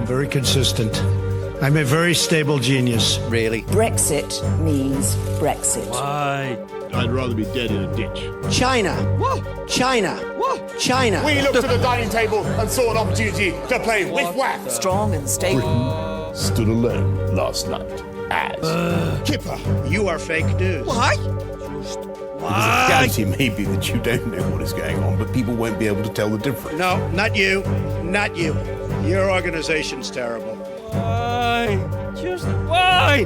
very consistent. I'm a very stable genius. Really? Brexit means Brexit. Why? I'd rather be dead in a ditch. China. What? China. What? China. We looked at the dining table and saw an opportunity to play with whack. Strong and stable. Stood alone last night as Kipper, you are fake news. Why? the reality may be that you don't know what is going on, but people won't be able to tell the difference. No, not you. Not you. Your organization's terrible. Why? Just why?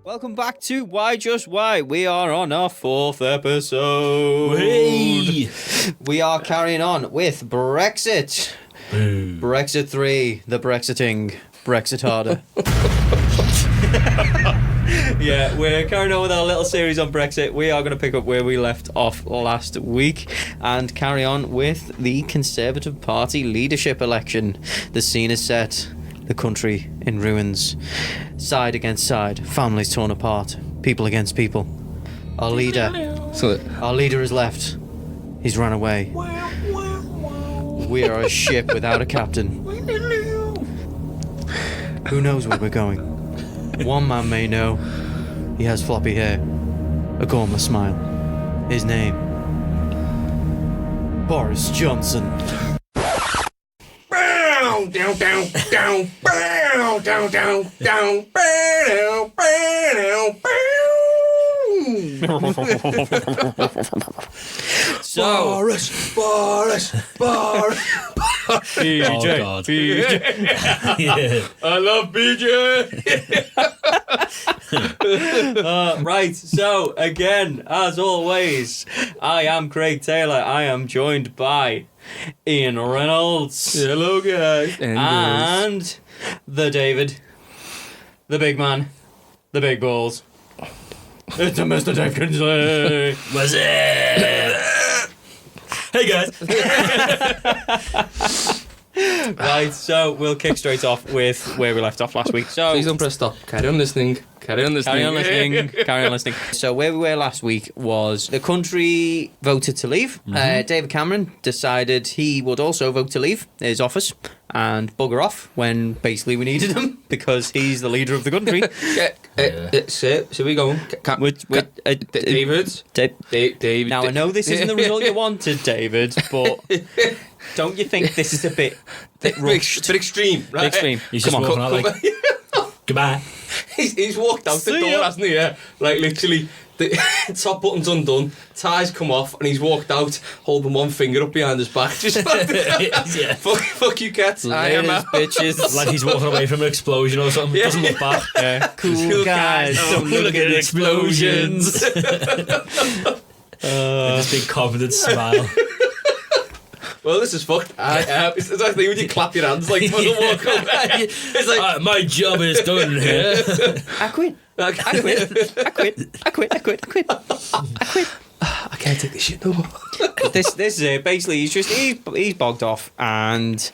Welcome back to Why Just Why. We are on our 4th episode. Hey. We are carrying on with Brexit. Brexit 3, the Brexiting, Brexit harder. Yeah, we're carrying on with our little series on Brexit. We are going to pick up where we left off last week and carry on with the Conservative Party leadership election. The scene is set, the country in ruins, side against side, families torn apart, people against people. Our leader has left. He's run away. We are a ship without a captain. Who knows where we're going? One man may know. He has floppy hair, a gormless smile. His name, Boris Johnson. Down, down, down, down, down, down, down, down, down, So, Boris. BJ, Oh, God. BJ. Yeah. I love BJ. Right, so again, as always, I am Craig Taylor. I am joined by Ian Reynolds. Hello, guys. And the David, the big man, the big balls. It's a Mr. Dave Kinsley. What's it? Hey guys. Right, so we'll kick straight off with where we left off last week. So Please don't press stop. Carry on listening. Carry on listening. So where we were last week was the country voted to leave. David Cameron decided he would also vote to leave his office and bugger off when basically we needed him because he's the leader of the country. So we go. David. David. Now I know this isn't the result you wanted, David, but don't you think this is a bit rushed? Bit extreme, right? Bit extreme. He's just walking out like, goodbye. He's walked out the See door, ya. hasn't he? Yeah. Like literally, the top button's undone, ties come off, and he's walked out holding one finger up behind his back. Just Yeah. fuck you, cats. I am Ladies, out. bitches. Like he's walking away from an explosion or something. Yeah. Doesn't look back. Yeah. Cool guys. Don't look at the explosions. With this big confident smile. Well, this is fucked. It's like when you clap your hands like when you walk away. It's like My job is done here. I quit. I can't take this shit no more. This is it. Basically, he's bogged off, and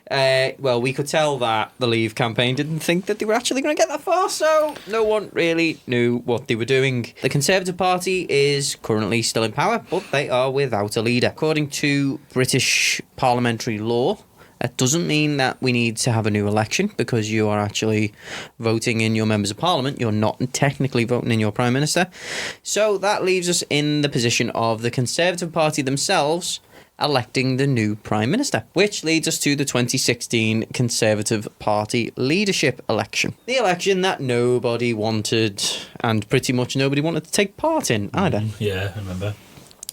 we could tell that the Leave campaign didn't think that they were actually going to get that far, so no one really knew what they were doing. The Conservative Party is currently still in power, but they are without a leader. According to British parliamentary law, that doesn't mean that we need to have a new election because you are actually voting in your members of parliament. You're not technically voting in your prime minister. So that leaves us in the position of the Conservative Party themselves electing the new prime minister, which leads us to the 2016 Conservative Party leadership election. The election that nobody wanted and pretty much nobody wanted to take part in either. Yeah, I remember.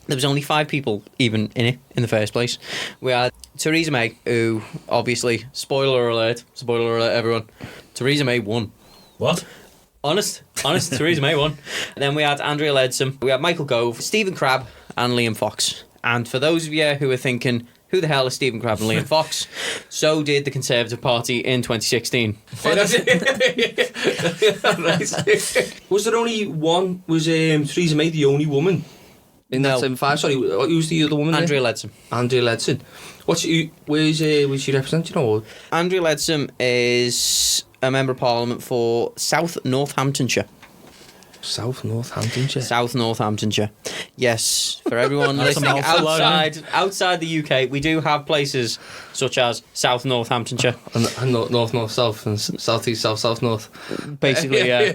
There was only 5 people even in it in the first place. We had Theresa May, who obviously, spoiler alert everyone, Theresa May won. What? Honest, Theresa May won. And then we had Andrea Leadsom, we had Michael Gove, Stephen Crabb and Liam Fox. And for those of you who are thinking, who the hell is Stephen Crabb and Liam Fox? So did the Conservative Party in 2016. Was there only one? Was Theresa May the only woman in that 75? Sorry, who's the other woman? Andrea Leadsom. Andrea Leadsom. Where's she represent? You know? Andrea Leadsom is a member of Parliament for South Northamptonshire. South Northamptonshire. South Northamptonshire. Yes, for everyone That's a listening mouthful, outside the UK, we do have places such as South Northamptonshire. And north, south, and south, east, south, north. Basically, yeah.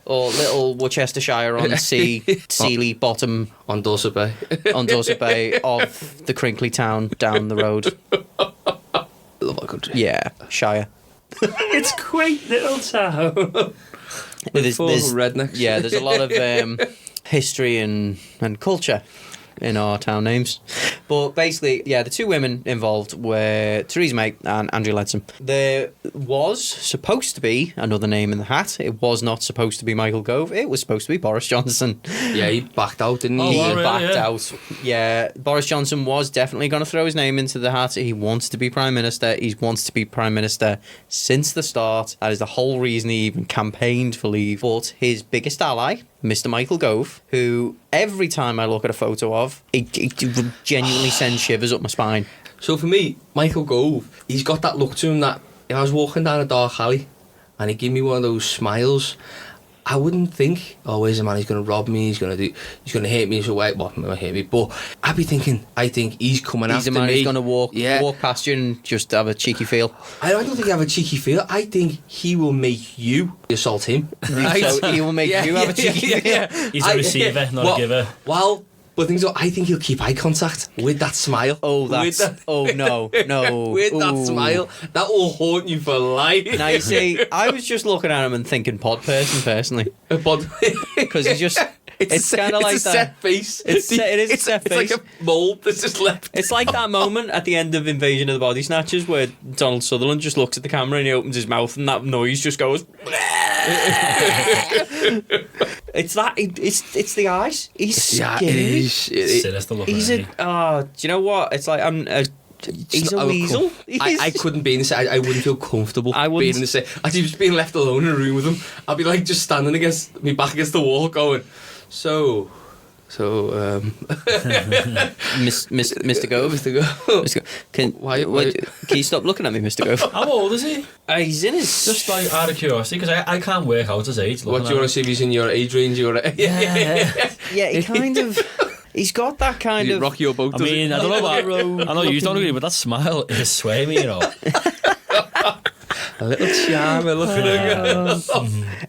Or little Worcestershire on Sealy Bottom On Dorset Bay. on Dorset Bay of the crinkly town down the road. Love our country. Yeah, Shire. It's a great little town. Full of rednecks. Yeah, there's a lot of history and culture in our town names. But basically, yeah, the two women involved were Theresa May and Andrea Leadsom. There was supposed to be another name in the hat. It was not supposed to be Michael Gove. It was supposed to be Boris Johnson. Yeah, he backed out, didn't Oh, he? He wow, really? backed Yeah. out. Yeah, Boris Johnson was definitely going to throw his name into the hat. He wants to be Prime Minister. He wants to be Prime Minister since the start. That is the whole reason he even campaigned for leave. But his biggest ally, Mr. Michael Gove, who every time I look at a photo of, it genuinely sends shivers up my spine. So for me, Michael Gove, he's got that look to him that if I was walking down a dark alley and he give me one of those smiles, I wouldn't think, oh, where's the man? He's going to rob me. He's going to hit me. So wait, well, not hit me, but I'd be thinking, I think he's coming He's after the man me. who's going to walk Yeah. past you and just have a cheeky feel. I don't think I have a cheeky feel. I think he will make you assault him. Right? So he will make you have a cheeky feel. He's a receiver, not a giver. Well, but things. I think he'll keep eye contact with that smile. Oh, With that's... that- Oh, no. with that Ooh. smile, that will haunt you for life. Now, you see, I was just looking at him and thinking pod person, personally. But Because he's just... It's kind of like it's a that. set face. It is a set It's face. like a mold that's just left. It's like that moment at the end of Invasion of the Body Snatchers where Donald Sutherland just looks at the camera and he opens his mouth and that noise just goes. It's that. It's the eyes. He's Yeah, scary. it is. Sinister looking. He's isn't a. Do you know what? It's like he's a weasel. I couldn't be in the set. I wouldn't feel comfortable I wouldn't. being in the set. I'd just being left alone in a room with him. I'd be like just standing against me back against the wall, going, Mr. Gove. Mr. Go. Mr. Gove. Can Why- can you stop looking at me, Mr. Gove? How old is he? He's in his. Just like out of curiosity, because I can't work out his age. What do you want to see if he's in your age range? Yeah, he kind of. He's got that kind of. Rock your boat. I does mean, it? I don't know about. I know you don't agree, but that smile is swaying me, you know. A little charmer looking at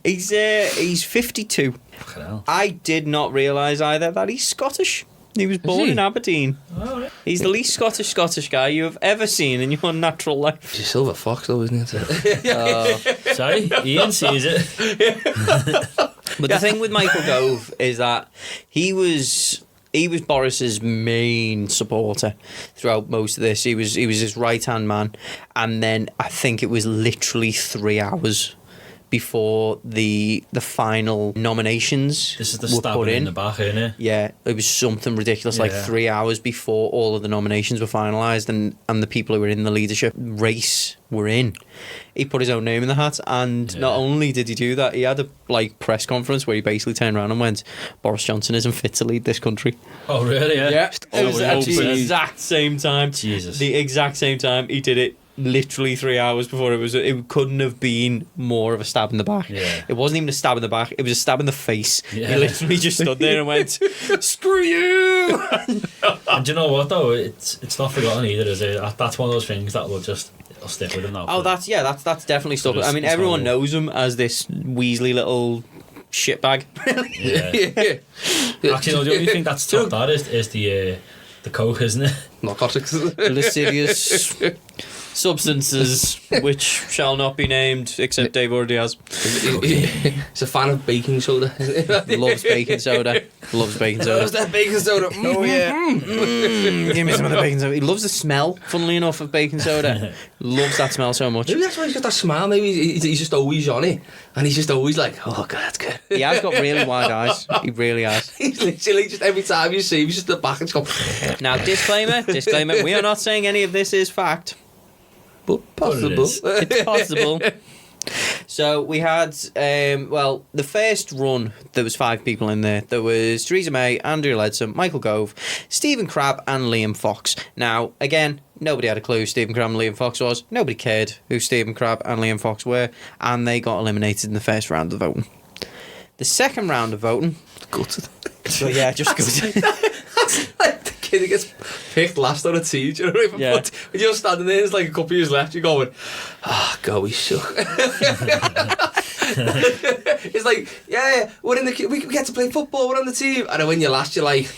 He's 52. Fucking hell. I did not realise either that he's Scottish. He was born he? in Aberdeen. Oh, right. He's the least Scottish guy you have ever seen in your natural life. He's a silver fox, though, isn't it? Sorry, Ian sees it. But the thing with Michael Gove is that he was Boris's main supporter throughout most of this. He was his right hand man, and then I think it was literally 3 hours before the final nominations This is the were put stabbing in in. the back, isn't it? Yeah, it was something ridiculous, like Yeah. 3 hours before all of the nominations were finalised and the people who were in the leadership race were in. He put his own name in the hat, and not only did he do that, he had a press conference where he basically turned around and went, Boris Johnson isn't fit to lead this country. Oh, really? Yeah. It was Oh, at the open. exact same time. Jesus. The exact same time. He did it literally 3 hours before it couldn't have been more of a stab in the back. Yeah. It wasn't even a stab in the back, it was a stab in the face. Yeah. He literally just stood there and went, screw you! And do you know what though? It's not forgotten either, is it? That's one of those things that will it'll stick with him now. Oh, that's definitely stuff. I mean, it's everyone not- knows him as this Weasley little shitbag. Yeah. Actually, no, the only thing that's topped that is the coke, isn't it? Narcotics. Lascivious substances which shall not be named, except Dave already has. He's a fan of baking soda. Loves baking soda. Loves baking soda. that baking soda? Oh yeah. Give me some of the baking soda. He loves the smell, funnily enough, of baking soda. Loves that smell so much. Maybe that's why he's got that smile. Maybe he's just always on it. And he's just always like, oh, God, that's good. He has got really wide eyes. He really has. He's literally just every time you see him, he's just at the back and just go, Now, disclaimer, we are not saying any of this is fact. but possible. is. It's possible. So we had, the first run, there was 5 people in there. There was Theresa May, Andrea Leadsom, Michael Gove, Stephen Crabb and Liam Fox. Now, again, nobody had a clue who Stephen Crabb and Liam Fox was. Nobody cared who Stephen Crabb and Liam Fox were. And they got eliminated in the first round of the voting. The second round of voting. Gutted. So yeah, just gutted. Like the kid who gets picked last on a tee, do you know what I mean? Yeah. But when you're standing there, there's like a couple of years left, you're going, God, we suck. It's like, yeah, we're in we get to play football, we're on the team. And then when you're last, you're like,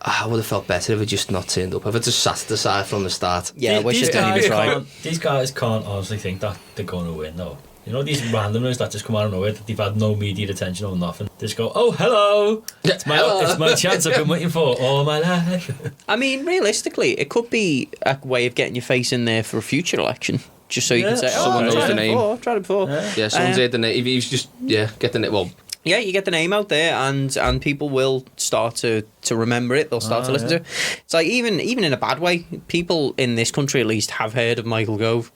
I would have felt better if I just not turned up. If I just sat at the side from the start. Yeah, I wish I didn't even try. These guys can't honestly think that they're going to win, though. You know, these randomers that just come out of nowhere, that they've had no media attention or nothing. They just go, oh, hello. It's my chance I've been waiting for all my life. I mean, realistically, it could be a way of getting your face in there for a future election. Just so you can say, Someone knows the name. I've tried it before. Yeah, someone's heard the name. If you just, get the name. Well, Yeah, you get the name out there, and people will start to remember it. They'll start to listen to it. It's like, even in a bad way, people in this country at least have heard of Michael Gove.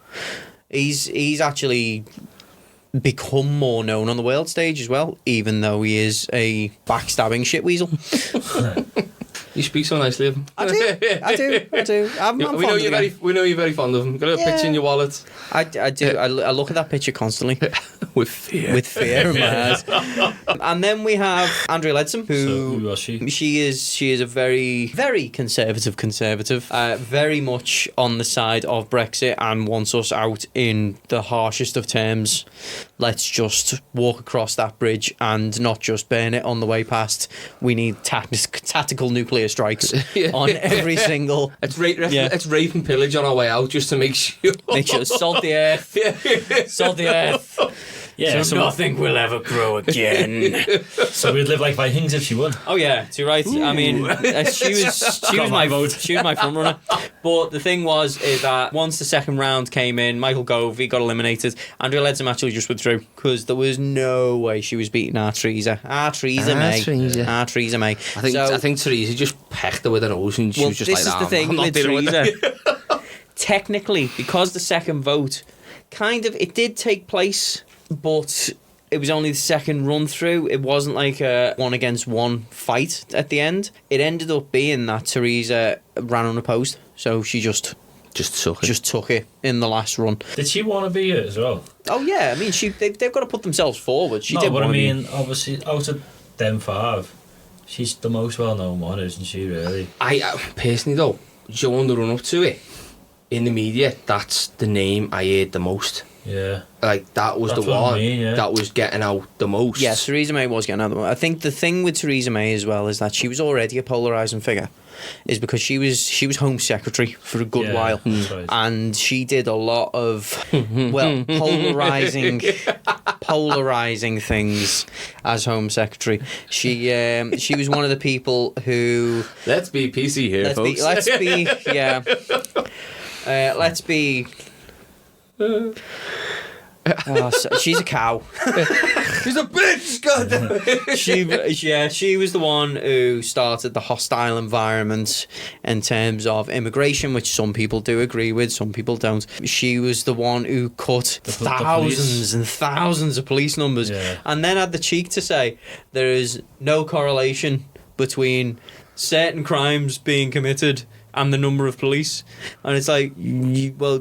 He's actually become more known on the world stage as well, even though he is a backstabbing shitweasel. you speak so nicely of him. I do. I'm we fond know of you're the guy. we know you're very fond of him. Got a little picture in your wallet. I do. I look at that picture constantly. With fear. With fear in my eyes. And then we have Andrea Leadsom, So who was she? She is a very, very conservative, very much on the side of Brexit and wants us out in the harshest of terms. Let's just walk across that bridge and not just burn it on the way past. We need tactical nuclear strikes on every single... It's rape and pillage on our way out just to make sure. Make sure salt the earth. Salt the earth. Yeah, So nothing will ever grow again. So we'd live like Vikings if she won. Oh yeah, too right. I mean, she was my vote. She was my front runner. But the thing is that once the second round came in, Michael Gove, he got eliminated. Andrea Leadsom actually just withdrew because there was no way she was beating Theresa May. I think Theresa just pecked her with her nose and she was just this like, is the thing I'm not with dealing with Theresa. it. Technically, because the second vote, it did take place, but it was only the second run through. It wasn't like a 1-against-1 fight at the end. It ended up being that Theresa ran unopposed, so she just took it in the last run. Did she want to be it as well? Oh yeah, I mean, they've got to put themselves forward. She did. But I mean, obviously, out of them 5, she's the most well-known one, isn't she? Really? I personally though, during the run up to it, in the media, that's the name I heard the most. Yeah. Like, that was That's the what I one mean, yeah. that was getting out the most. Yeah, Theresa May was getting out the most. I think the thing with Theresa May as well is that she was already a polarising figure, is because she was Home Secretary for a good while, that's right. and she did a lot of polarising things as Home Secretary. She was one of the people who Let's be PC here, folks. Let's be. She's a cow. She's a bitch, goddamn. She was the one who started the hostile environment in terms of immigration, which some people do agree with, some people don't. She was the one who cut thousands and thousands of police numbers, and then had the cheek to say there is no correlation between certain crimes being committed and the number of police. And it's like, all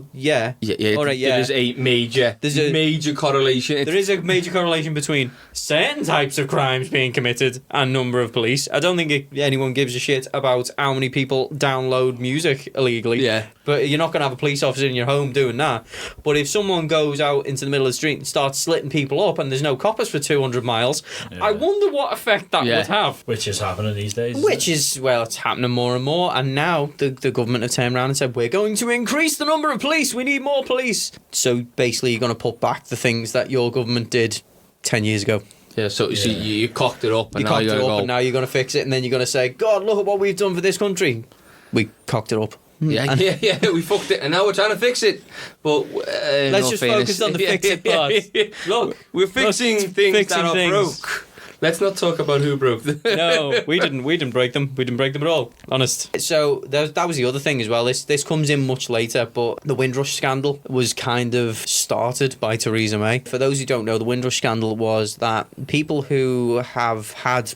right, There is a major correlation. There is a major correlation between certain types of crimes being committed and number of police. I don't think anyone gives a shit about how many people download music illegally. Yeah. But you're not going to have a police officer in your home doing that. But if someone goes out into the middle of the street and starts slitting people up and there's no coppers for 200 miles, I wonder what effect that would have. Which is happening these days. It's happening more and more. And now the government have turned around and said, we're going to increase the number of police. We need more police. So basically, you're going to put back the things that your government did 10 years ago. Yeah, so you cocked it up, and and now you're going to fix it, and then you're going to say, God, look at what we've done for this country. We cocked it up. Yeah, we fucked it, and now we're trying to fix it. But let's just focus on the fix it part. Look, we're fixing things that are broke. Let's not talk about who broke them. No, we didn't. We didn't break them. We didn't break them at all. Honest. So that was the other thing as well. This comes in much later, but the Windrush scandal was kind of started by Theresa May. For those who don't know, the Windrush scandal was that people who have had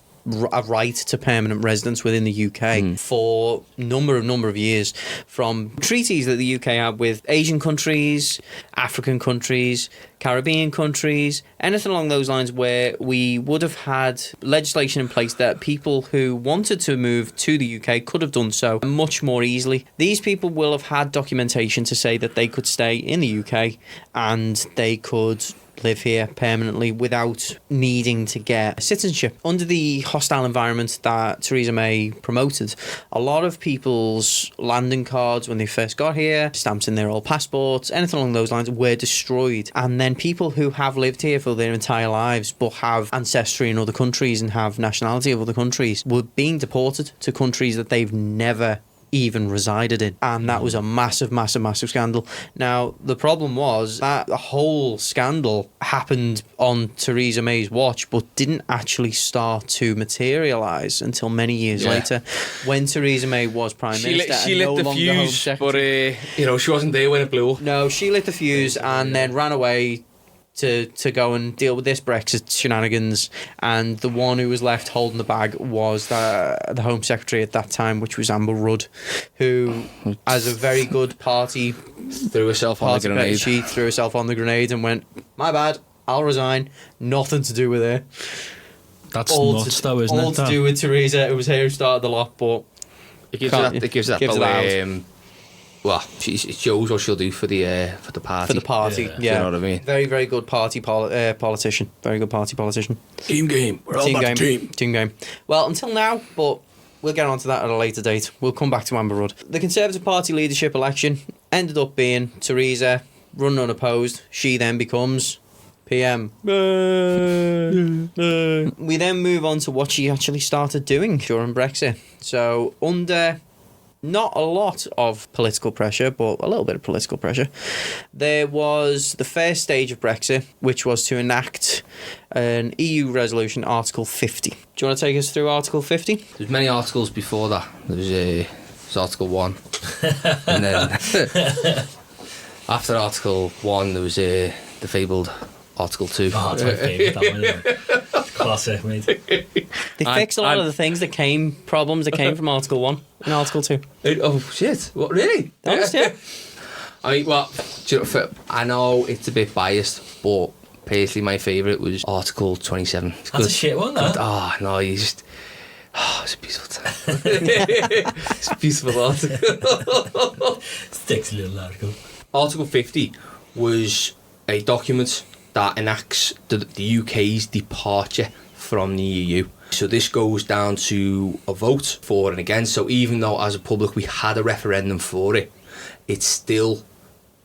a right to permanent residence within the UK for number of years, from treaties that the UK had with Asian countries, African countries, Caribbean countries, anything along those lines, where we would have had legislation in place that people who wanted to move to the UK could have done so much more easily. These people will have had documentation to say that they could stay in the UK and they could live here permanently without needing to get citizenship. Under the hostile environment that Theresa May promoted, a lot of people's landing cards when they first got here, stamps in their old passports, anything along those lines, were destroyed. And then people who have lived here for their entire lives but have ancestry in other countries and have nationality of other countries were being deported to countries that they've never even resided in, and that was a massive scandal. Now the problem was that the whole scandal happened on Theresa May's watch, but didn't actually start to materialise until many years later, when Theresa May was Prime Minister. She lit the fuse, but she wasn't there when it blew up. No, she lit the fuse and then ran away to go and deal with this Brexit shenanigans, and the one who was left holding the bag was the Home Secretary at that time, which was Amber Rudd, who, as a very good party, threw herself on the grenade. She threw herself on the grenade and went, "My bad, I'll resign. Nothing to do with her." That's all nuts, though, isn't all it? to do with Theresa. It was her who started the lot, but it gives her that. Well, it shows what she'll do for the party. For the party, yeah. You know what I mean? Very, very good party politician. Very good party politician. Team game. We're all about the team. Team game. Well, until now, but we'll get on to that at a later date. We'll come back to Amber Rudd. The Conservative Party leadership election ended up being Theresa, running unopposed. She then becomes PM. We then move on to what she actually started doing during Brexit. So, under not a lot of political pressure, but a little bit of political pressure, there was the first stage of Brexit, which was to enact an EU resolution, Article 50. Do you want to take us through Article 50? There's many articles before that. There's Article 1. And then after Article 1, there was the fabled Article 2. Oh, that's my favourite, that one, yeah. Classic, mate. They fixed a lot of the things that problems that came from Article 1 and Article 2. Oh, shit. What, really? Yeah. I mean, well, I know it's a bit biased, but personally my favourite was Article 27. That's a shit one, that. Oh, no, you just... Oh, it's a beautiful time. It's a beautiful article. Sticks a little article. Article 50 was a document that enacts the UK's departure from the EU. So this goes down to a vote for and against. So even though as a public we had a referendum for it, it's still...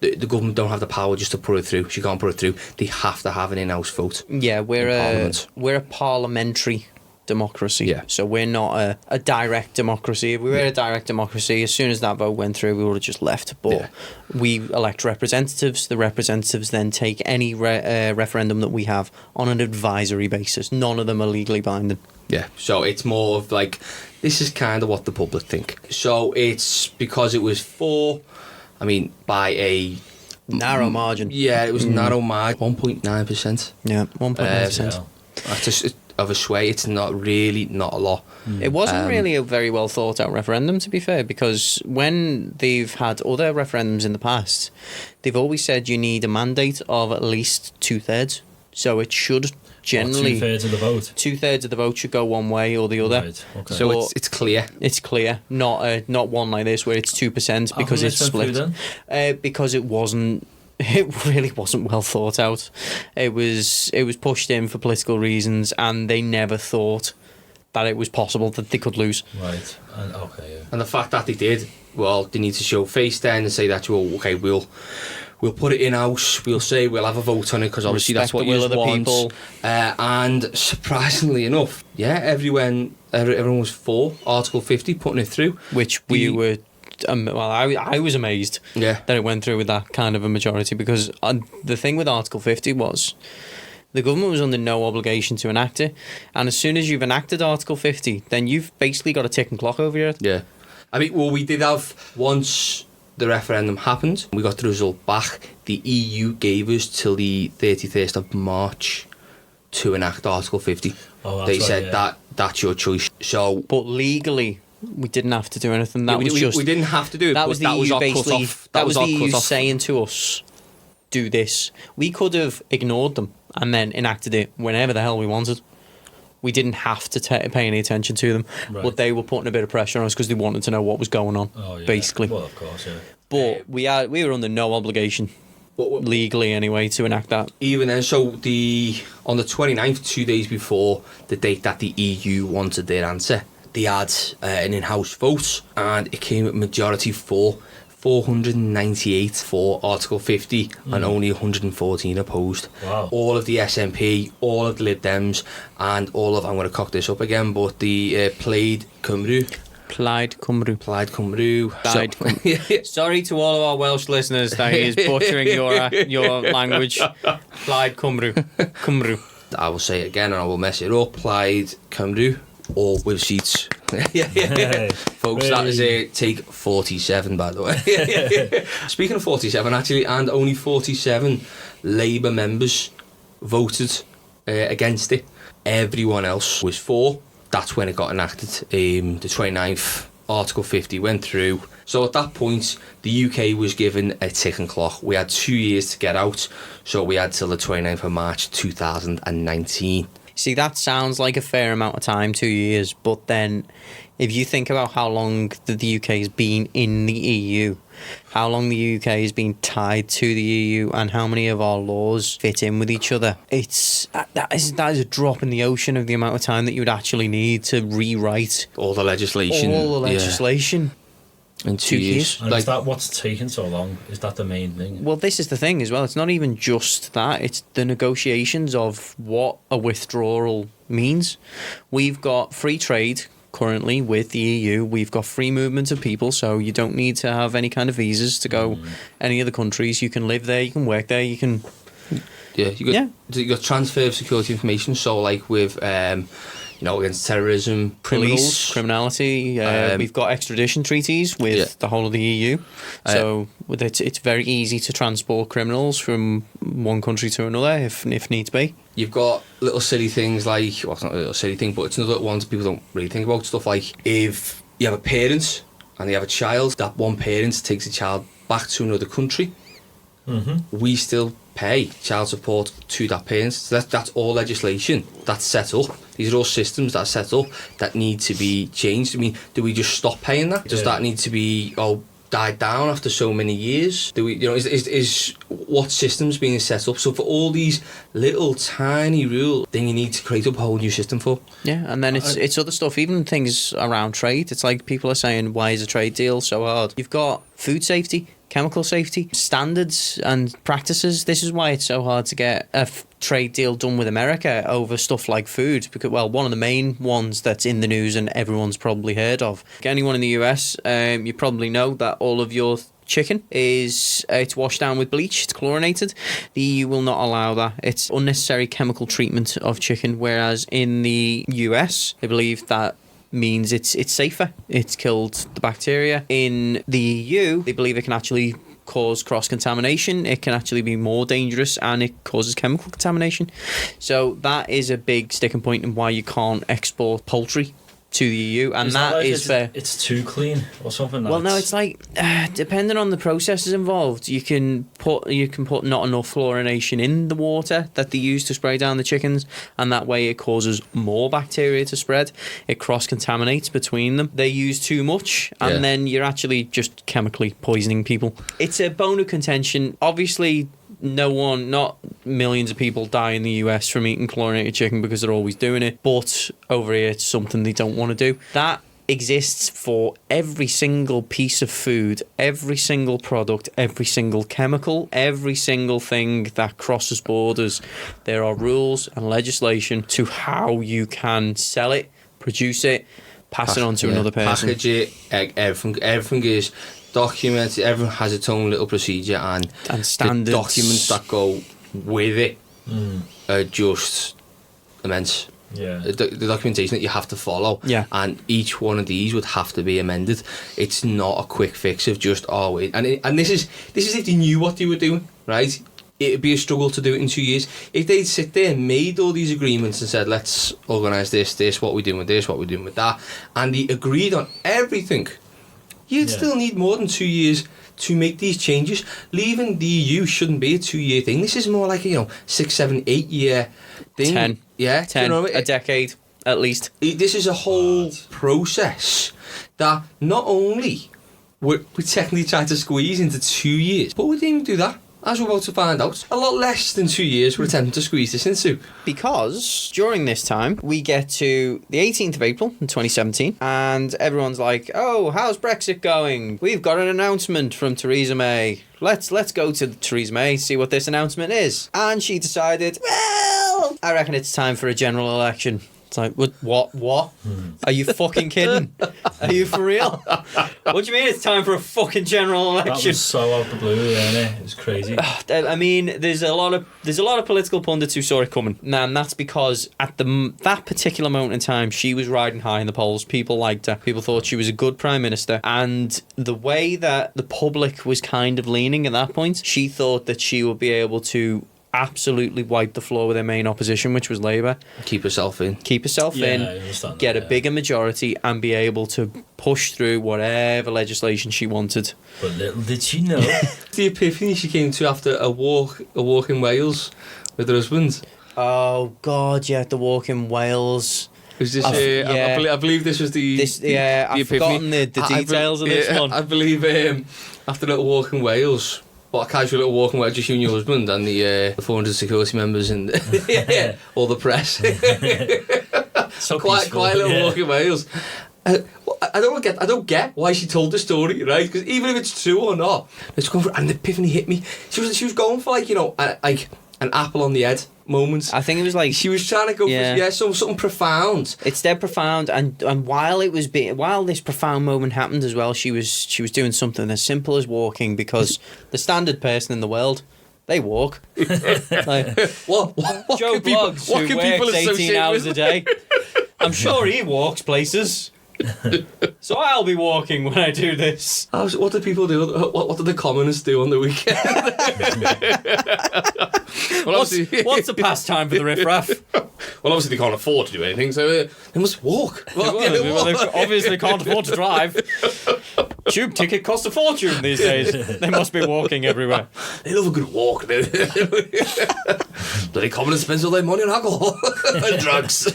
The government don't have the power just to put it through. She can't put it through. They have to have an in-house vote. Yeah, we're a parliamentary democracy. Yeah. So we're not a direct democracy. If we were a direct democracy, as soon as that vote went through, we would have just left. But we elect representatives. The representatives then take any referendum that we have on an advisory basis. None of them are legally binding. Yeah, so it's more of like, this is kind of what the public think. So it's because it was by a... narrow margin. Yeah, it was narrow margin. 1.9%. Yeah, 1.9%. That's just of a sway. It's not a lot. It wasn't really a very well thought out referendum, to be fair, because when they've had other referendums in the past, they've always said you need a mandate of at least 2/3. So it should generally... 2/3 of the vote? 2/3 of the vote should go one way or the other. Right, okay. So it's clear. It's clear, not one like this where it's 2% because it's split. Because it wasn't... It really wasn't well thought out. It was pushed in for political reasons, and they never thought that it was possible that they could lose. Right. Okay. Yeah. And the fact that they did, well, they need to show face then and say that, well, okay, we'll put it in house. We'll say we'll have a vote on it because obviously that's what you want. People. And surprisingly enough, everyone was for Article 50 putting it through, which we were. I was amazed that it went through with that kind of a majority, because the thing with Article 50 was the government was under no obligation to enact it, and as soon as you've enacted Article 50, then you've basically got a ticking clock over your head. Yeah. I mean, well, we did have, once the referendum happened, we got the result back, the EU gave us till the 31st of March to enact Article 50. Oh, that's They right, said yeah. that's your choice. So But legally, we didn't have to do anything. That we, was we, just we didn't have to do it. that but was the that was EU our basically. cut-off. That was our the EU cut-off. saying to us, "Do this." We could have ignored them and then enacted it whenever the hell we wanted. We didn't have to pay any attention to them, Right. but they were putting a bit of pressure on us because they wanted to know what was going on, Oh, yeah. basically. Well, of course, yeah. But we were under no obligation, legally anyway, to enact that. Even then, so on the 29th, 2 days before the date that the EU wanted their answer, they had an in-house vote, and it came at majority 498 for Article 50 and only 114 opposed. Wow. All of the SNP, all of the Lib Dems, and all of, I'm going to cock this up again, but the Plaid Cymru. Plaid Cymru. Plaid Cymru. Plaid Sorry to all of our Welsh listeners that he is butchering your language. Plaid Cymru. Cymru. I will say it again and I will mess it up. Plaid Cymru, all with seats. Folks, that is take 47, by the way. Speaking of 47, actually, and only 47 Labour members voted against it. Everyone else was for. That's when it got enacted. The 29th, Article 50 went through. So at that point, the UK was given a ticking clock. We had 2 years to get out, so we had till the 29th of March 2019. See, that sounds like a fair amount of time, 2 years, but then if you think about how long the UK has been in the EU, how long the UK has been tied to the EU, and how many of our laws fit in with each other, that is a drop in the ocean of the amount of time that you would actually need to rewrite All the legislation. all the legislation. In 2 years. And is that what's taken so long? Is that the main thing? Well, this is the thing as well. It's not even just that. It's the negotiations of what a withdrawal means. We've got free trade currently with the EU. We've got free movement of people, so you don't need to have any kind of visas to go any other countries. You can live there, you can work there, you can... Yeah, you got transfer of security information. So, like with, against terrorism, Police, criminals. criminality. We've got extradition treaties with the whole of the EU. So it's very easy to transport criminals from one country to another if needs be. You've got little silly things like, well, it's not a little silly thing, but it's another one that people don't really think about. Stuff like if you have a parent and they have a child, that one parent takes the child back to another country. We still pay child support to that parent. So that's all legislation that's set up. These are all systems that are set up that need to be changed. I mean, do we just stop paying that? Does that need to be died down after so many years? Do we, is what systems being set up? So for all these little tiny rules, then you need to create up a whole new system for. Yeah, and then it's other stuff, even things around trade. It's like people are saying, why is a trade deal so hard? You've got food safety, chemical safety, standards and practices. This is why it's so hard to get a trade deal done with America over stuff like food, because, well, one of the main ones that's in the news and everyone's probably heard of. Anyone in the US, you probably know that all of your chicken is it's washed down with bleach, it's chlorinated. The EU will not allow that. It's unnecessary chemical treatment of chicken, whereas in the US, they believe that means it's safer. It's killed the bacteria. In the EU, they believe it can actually cause cross-contamination. It can actually be more dangerous, and it causes chemical contamination. So that is a big sticking point in why you can't export poultry to the EU, and that is fair. It's too clean or something. Well, no, it's like depending on the processes involved, you can put not enough chlorination in the water that they use to spray down the chickens, and that way it causes more bacteria to spread. It cross-contaminates between them. They use too much, and then you're actually just chemically poisoning people. It's a bone of contention. Obviously, not millions of people die in the US from eating chlorinated chicken because they're always doing it, but over here it's something they don't want to do. That exists for every single piece of food, every single product, every single chemical, every single thing that crosses borders. There are rules and legislation to how you can sell it, produce it, pass it on to another person. Package it, everything is documented. Everyone has its own little procedure, and standards. The documents that go with it are just immense. Yeah. The documentation that you have to follow, and each one of these would have to be amended. It's not a quick fix of just and this is if they knew what they were doing, right? it'd be a struggle to do it in 2 years. If they'd sit there and made all these agreements and said, let's organise this, what we're doing with this, what we're doing with that, and they agreed on everything, you'd still need more than 2 years to make these changes. Leaving the EU shouldn't be a 2-year thing. This is more like a 6, 7, 8 year thing. 10. Yeah, 10, you know, a decade at least. This is a whole process that not only we technically tried to squeeze into 2 years, but we didn't even do that. As we're about to find out, a lot less than 2 years we're attempting to squeeze this into. Because during this time, we get to the 18th of April in 2017, and everyone's like, oh, how's Brexit going? We've got an announcement from Theresa May. Let's go to Theresa May, see what this announcement is. And she decided, well, I reckon it's time for a general election. It's like, what? Are you fucking kidding? Are you for real? What do you mean it's time for a fucking general election? That was so out the blue, wasn't it? It was crazy. I mean, there's a lot of political pundits who saw it coming, and that's because at that particular moment in time, she was riding high in the polls. People liked her. People thought she was a good prime minister, and the way that the public was kind of leaning at that point, she thought that she would be able to absolutely wipe the floor with their main opposition, which was Labour. Keep herself in. Get a bigger majority and be able to push through whatever legislation she wanted. But little did she know. The epiphany she came to after a walk in Wales with her husband. Oh God, yeah, the walk in Wales. Was this, I believe this was the I've forgotten the details of this one. I believe after a little walk in Wales, a casual little walk in Wales, just you and your husband and the 400 security members and all the press. So quite a little walk in Wales. I don't get why she told the story, right? Because even if it's true or not, it's going for, and the epiphany hit me. She was going for like an apple on the head moment. I think it was like she was trying to go for something profound. It's dead profound, and while this profound moment happened as well, she was doing something as simple as walking, because the standard person in the world, they walk. Like, what Joe Bloggs, who works 18 hours a day, I'm sure he walks places. So I'll be walking when I do this. What do people do? What do the commoners do on the weekend? What's a pastime for the riffraff? Well, obviously they can't afford to do anything, so they must walk. Well, they obviously can't afford to drive. Tube ticket costs a fortune these days. They must be walking everywhere. They love a good walk. Bloody commoners spends all their money on alcohol and drugs.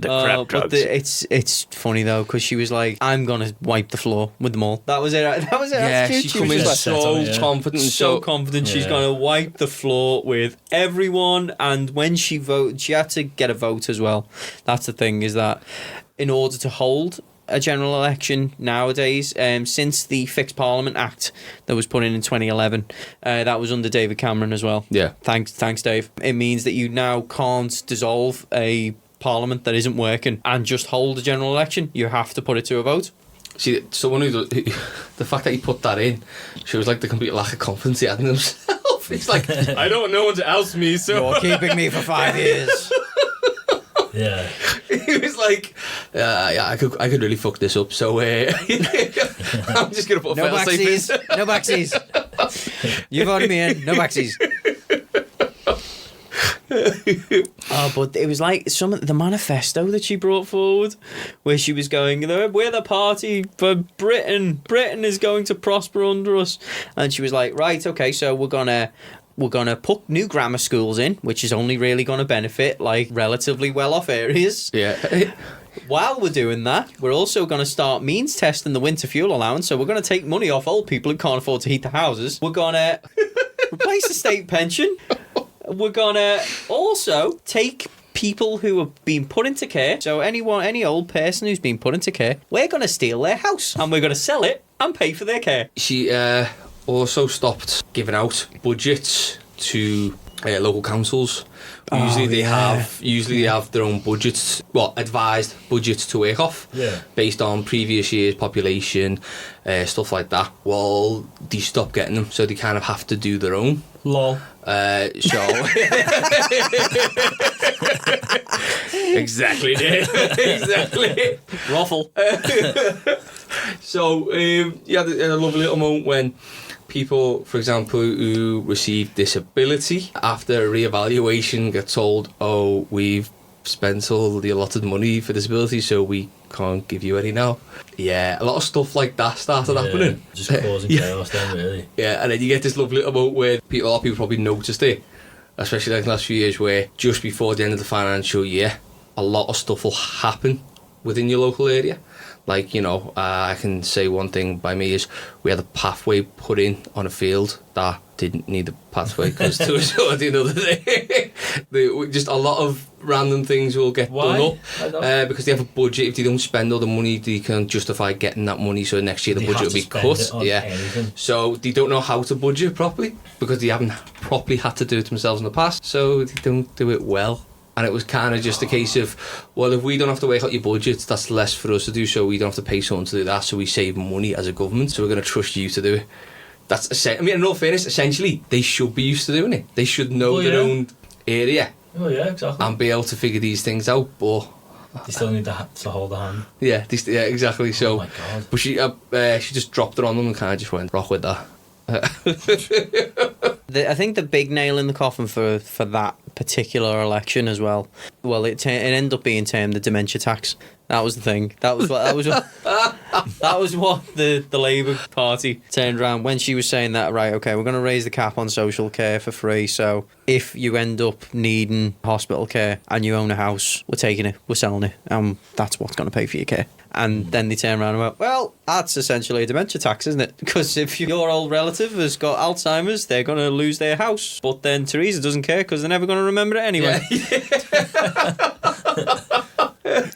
Crap drugs. It's funny though, because she was like, I'm gonna wipe the floor with them all. That was it. That was it. Yeah, she come in so confident. So confident she's gonna wipe the floor with everyone. And when she voted, she had to get a vote as well. That's the thing, is that in order to hold a general election nowadays, since the Fixed Parliament Act that was put in 2011, that was under David Cameron as well. Yeah. Thanks Dave. It means that you now can't dissolve a parliament that isn't working and just hold a general election. You have to put it to a vote. See, someone the fact that he put that in shows like the complete lack of confidence he had in himself. It's like, I don't want no one to oust me, so you're keeping me for 5 years. Yeah. He was like, I could really fuck this up, so I'm just gonna put a backsies. No backsies. You voted me in. No backsies. Oh, but it was like some of the manifesto that she brought forward, where she was going, we're the party for Britain. Britain is going to prosper under us. And she was like, right, okay, so we're gonna put new grammar schools in, which is only really gonna benefit like relatively well-off areas. Yeah. While we're doing that, we're also going to start means testing the winter fuel allowance. So we're going to take money off old people who can't afford to heat the houses. We're going to replace the state pension. We're going to also take people who have been put into care. So any old person who's been put into care, we're going to steal their house and we're going to sell it and pay for their care. She also stopped giving out budgets to local councils. Usually they have their own budgets, advised budgets to work off, based on previous year's population, stuff like that. Well, they stopped getting them, so they kind of have to do their own Lol. So exactly, exactly. Ruffle. So you had a lovely little moment when people, for example, who receive disability after a re-evaluation get told, "Oh, we've spent all the allotted money for disability, so we can't give you any now." Yeah, a lot of stuff like that started happening. Just causing chaos then, really. Yeah, and then you get this lovely little moment where a lot of people probably noticed it, especially like the last few years, where just before the end of the financial year, a lot of stuff will happen within your local area. Like, you know, I can say one thing by me is we had a pathway put in on a field that didn't need a pathway because there was another thing. Just a lot of random things will get done up because they have a budget. If they don't spend all the money, they can justify getting that money. So next year the budget will be cut. Anything. So they don't know how to budget properly because they haven't properly had to do it themselves in the past. So they don't do it well. And it was kind of just a case of, well, if we don't have to work out your budget, that's less for us to do, so we don't have to pay someone to do that, so we save money as a government, so we're going to trust you to do it. I mean, in all fairness, essentially, they should be used to doing it. They should know their own area. Oh, yeah, exactly. And be able to figure these things out, but... They still need to hold the hand. Yeah, exactly, so... Oh, my God. But she just dropped it on them and kind of just went, rock with that. I think the big nail in the coffin for that particular election as well. Well, it ended up being termed the dementia tax. That was the thing. That was what the Labour Party turned around when she was saying that. Right, okay, we're going to raise the cap on social care for free. So if you end up needing hospital care and you own a house, we're taking it, we're selling it, and that's what's going to pay for your care. And then they turn around and went, well, that's essentially a dementia tax, isn't it? Because if your old relative has got Alzheimer's, they're going to lose their house. But then Theresa doesn't care because they're never going to remember it anyway. Yeah.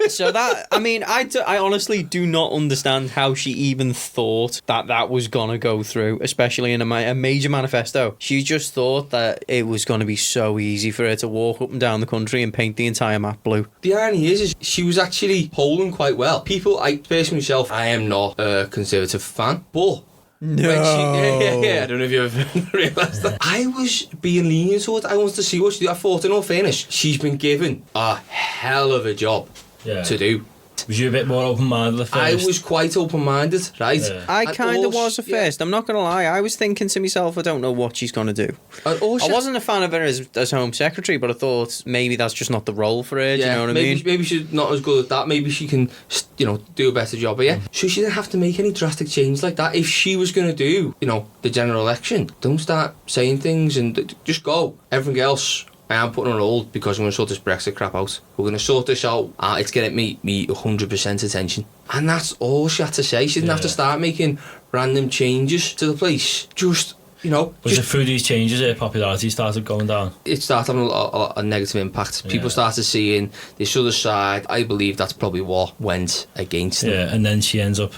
So that, I mean, I honestly do not understand how she even thought that was going to go through, especially in a major manifesto. She just thought that it was going to be so easy for her to walk up and down the country and paint the entire map blue. The irony is she was actually polling quite well. I personally myself, I am not a Conservative fan, but... No. I don't know if you ever realised that. I was being lenient towards it. I wanted to see what she did. I thought, in all fairness, she's been given a hell of a job to do. Was you a bit more open-minded at first? I was quite open-minded, right? Yeah. I kind of was at first. I'm not going to lie. I was thinking to myself, I don't know what she's going to do. I wasn't a fan of her as Home Secretary, but I thought maybe that's just not the role for her. Do you know what I mean? Maybe she's not as good at that. Maybe she can, do a better job here. So she didn't have to make any drastic change like that. If she was going to do, the general election, don't start saying things and just go. Everything else... I am putting on hold because I'm going to sort this Brexit crap out. We're going to sort this out. It's going to make me 100% attention. And that's all she had to say. She didn't have to start making random changes to the place. Just, Was it through these changes her popularity started going down? It started having a negative impact. People started seeing this other side. I believe that's probably what went against them. Yeah, and then she ends up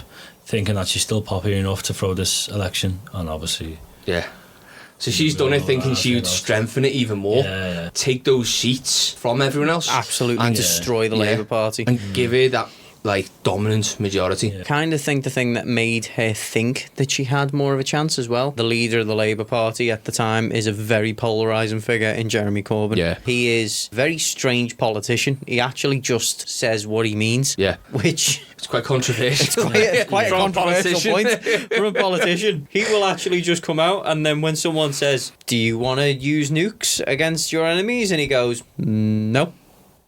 thinking that she's still popular enough to throw this election. And obviously... Yeah. So she's done it thinking she would strengthen it even more. Yeah. Take those seats from everyone else. Absolutely. And destroy the Labour Party. And give her that, dominant majority. Yeah. Kind of think the thing that made her think that she had more of a chance as well. The leader of the Labour Party at the time is a very polarising figure in Jeremy Corbyn. Yeah. He is a very strange politician. He actually just says what he means. Yeah. Which... It's quite controversial. It's quite a controversial point from a politician. He will actually just come out and then when someone says, do you want to use nukes against your enemies? And he goes, no.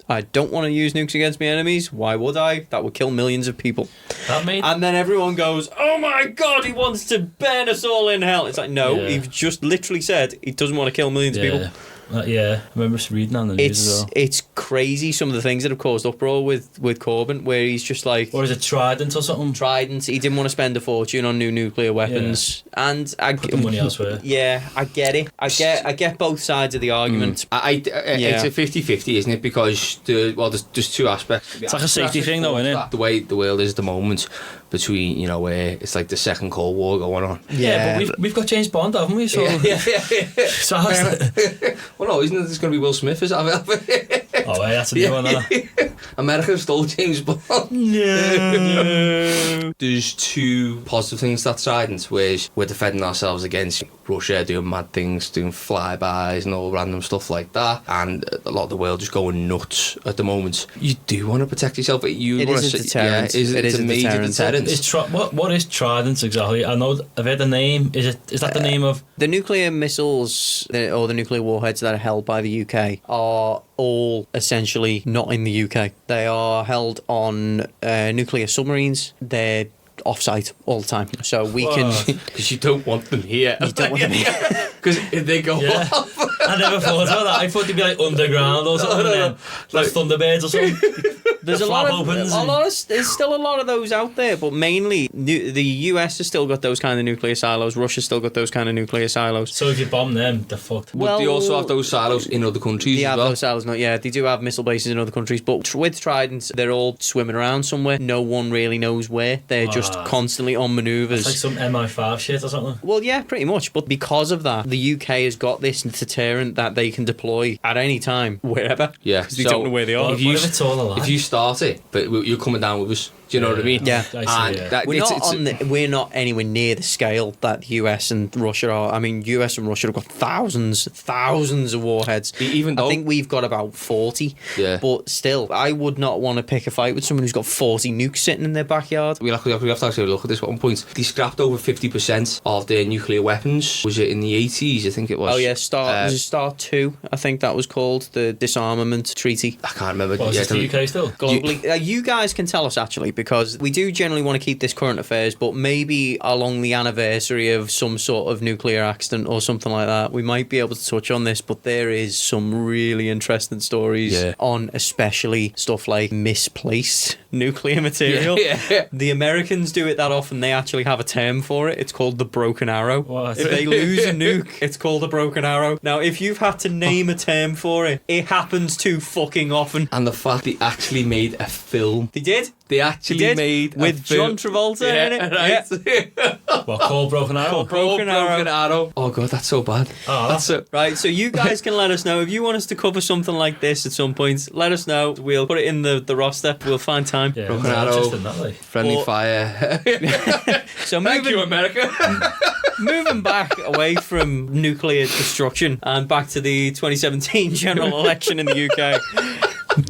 I don't want to use nukes against my enemies. Why would I? That would kill millions of people. And then everyone goes, oh my God, he wants to burn us all in hell. It's like, no, he's just literally said he doesn't want to kill millions of people. I remember reading on the news as well. It's crazy some of the things that have caused uproar with Corbyn, where he's just like... Or is it Trident or something? Trident. He didn't want to spend a fortune on new nuclear weapons. Yeah. And put the money elsewhere. Yeah, I get it. I get both sides of the argument. It's a 50-50, isn't it? Because there's two aspects. It's like a safety thing though, isn't it? The way the world is at the moment, between, where it's like the second Cold War going on. Yeah, but we've got James Bond, haven't we? So, so well, no, isn't it? There's going to be Will Smith, is it? Oh, yeah, that's a new one, America stole James Bond. No. There's two positive things that Trident, where we're defending ourselves against Russia doing mad things, doing flybys and all random stuff like that, and a lot of the world just going nuts at the moment. You do want to protect yourself. It is a deterrent. It's a major deterrent. What is Trident exactly? I know I've heard the name. Is that the name of the nuclear missiles or the nuclear warheads that are held by the UK are all essentially not in the UK. They are held on nuclear submarines. They're off-site all the time, so we can because you don't want them here. You don't want them here because if they go off. I never thought about that. I thought they'd be like underground or something, then like Thunderbirds or something. There's there's still a lot of those out there, but mainly the US has still got those kind of nuclear silos. Russia's still got those kind of nuclear silos. So if you bomb them, they're fucked. But they also have those silos in other countries. They as have well. those silos, they do have missile bases in other countries, but with Tridents, they're all swimming around somewhere. No one really knows where. They're just constantly on manoeuvres. It's like some MI5 shit or something. Well, yeah, pretty much. But because of that, the UK has got this deterrent that they can deploy at any time, wherever. Yeah, because they don't know where they are. What if it's all a lie? If you start it, but you're coming down with us. Do you know what I mean? Yeah. I see, yeah. We're not anywhere near the scale that the US and Russia are. I mean, US and Russia have got thousands of warheads. Even though I think we've got about 40. Yeah. But still, I would not want to pick a fight with someone who's got 40 nukes sitting in their backyard. We have to actually look at this at one point. They scrapped over 50% of their nuclear weapons. Was it in the 80s? I think it was. Oh yeah, was it START 2? I think that was called the disarmament treaty. I can't remember. Is it the UK still? Globally, you guys can tell us actually, because we do generally want to keep this current affairs, but maybe along the anniversary of some sort of nuclear accident or something like that, we might be able to touch on this. But there is some really interesting stories on especially stuff like misplaced nuclear material. The Americans do it that often. They actually have a term for it. It's called the broken arrow. What? If they lose a nuke, it's called a broken arrow. Now, if you've had to name a term for it, it happens too fucking often. And the fact they actually made a film. They did. They actually made with John Travolta in it. Right. Yeah. Well, called Broken Arrow. Broken Arrow. Oh god, that's so bad. Oh, That's it. Right, so you guys can let us know if you want us to cover something like this at some point. Let us know. We'll put it in the roster. We'll find time. Yeah, Broken I'm Arrow. interested in that, like. Friendly Well- fire. So Thank you, America. moving back away from nuclear destruction and back to the 2017 general election in the UK.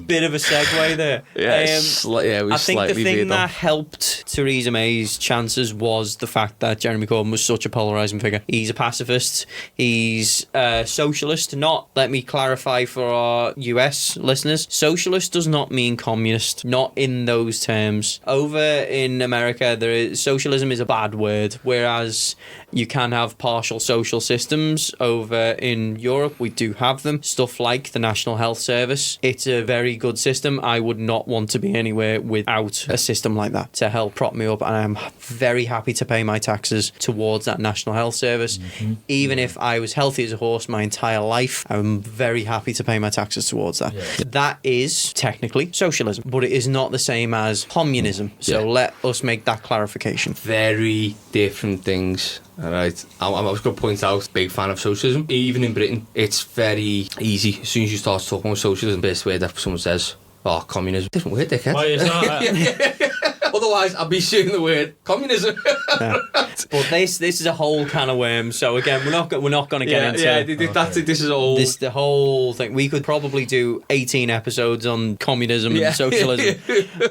Bit of a segue there. We I think the slightly thing veered that off. helped Theresa May's chances was the fact that Jeremy Corbyn was such a polarising figure. He's a pacifist. He's a socialist. Let me clarify for our US listeners, socialist does not mean communist. Not in those terms. Over in America, socialism is a bad word, whereas you can have partial social systems. Over in Europe, we do have them. Stuff like the National Health Service. It's a very good system. I would not want to be anywhere without a system like that to help prop me up, and I'm very happy to pay my taxes towards that National Health Service. Even if I was healthy as a horse my entire life, I'm very happy to pay my taxes towards that. That is technically socialism, but it is not the same as communism. So let us make that clarification. Very different things. Alright, I was going to point out, big fan of socialism. Even in Britain, it's very easy. As soon as you start talking about socialism, the best word that someone says, oh, communism. Different word, dickhead. Why is that? Otherwise, I'd be saying the word communism. But this is a whole can of worms. So again, we're not going to get into This is all. this the whole thing. We could probably do 18 episodes on communism and socialism,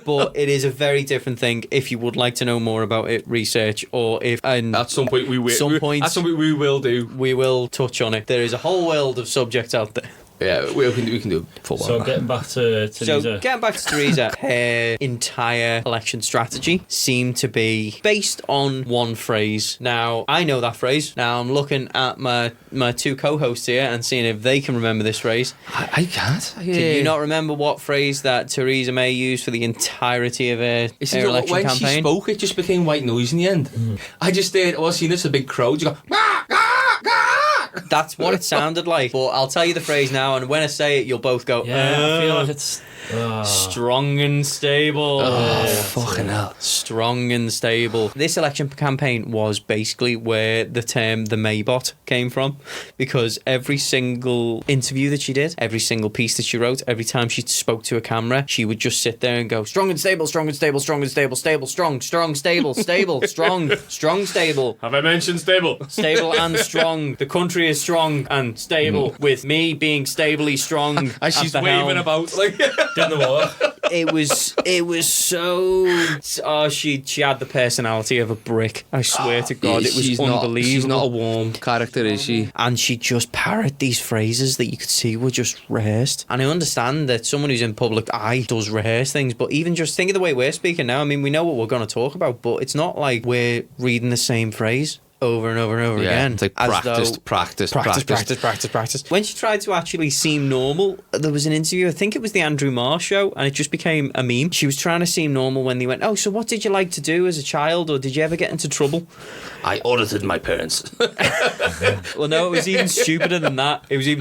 but it is a very different thing. If you would like to know more about it, research, or if At some point we will. At some point we will do. we will touch on it. There is a whole world of subjects out there. Yeah, we can do a full So one. getting back to So Theresa. getting back to Theresa, her entire election strategy seemed to be based on one phrase. Now, I know that phrase. Now I'm looking at my two co-hosts here and seeing if they can remember this phrase. I can't. Can you not remember what phrase that Theresa May used for the entirety of her election when campaign? she spoke, it just became white noise in the end. I just did. I seen this a big crowd. You go. That's what it sounded like. But I'll tell you the phrase now, and when I say it, you'll both go, Yeah, I feel like it's Strong and stable. Fucking hell. Strong and stable. This election campaign was basically where the term the Maybot came from, because every single interview that she did, every single piece that she wrote, every time she spoke to a camera, she would just sit there and go, strong and stable, strong and stable, strong and stable, stable, strong, stable, strong, stable. Have I mentioned stable? Stable and strong. The country is strong and stable, with me being stably strong. And she's at the waving helm. about like. Didn't the war. It was so. Oh, she had the personality of a brick. I swear to God, it was unbelievable. She's not a warm character, is she? And she just parroted these phrases that you could see were just rehearsed. And I understand that someone who's in public eye does rehearse things, but even just think of the way we're speaking now. I mean, we know what we're going to talk about, but it's not like we're reading the same phrase over and over and over again. It's like practice. Practice. When she tried to actually seem normal, there was an interview, I think it was the Andrew Marr show, and it just became a meme. She was trying to seem normal when they went, oh, so what did you like to do as a child, or did you ever get into trouble? I audited my parents. Well, no, it was even stupider than that. She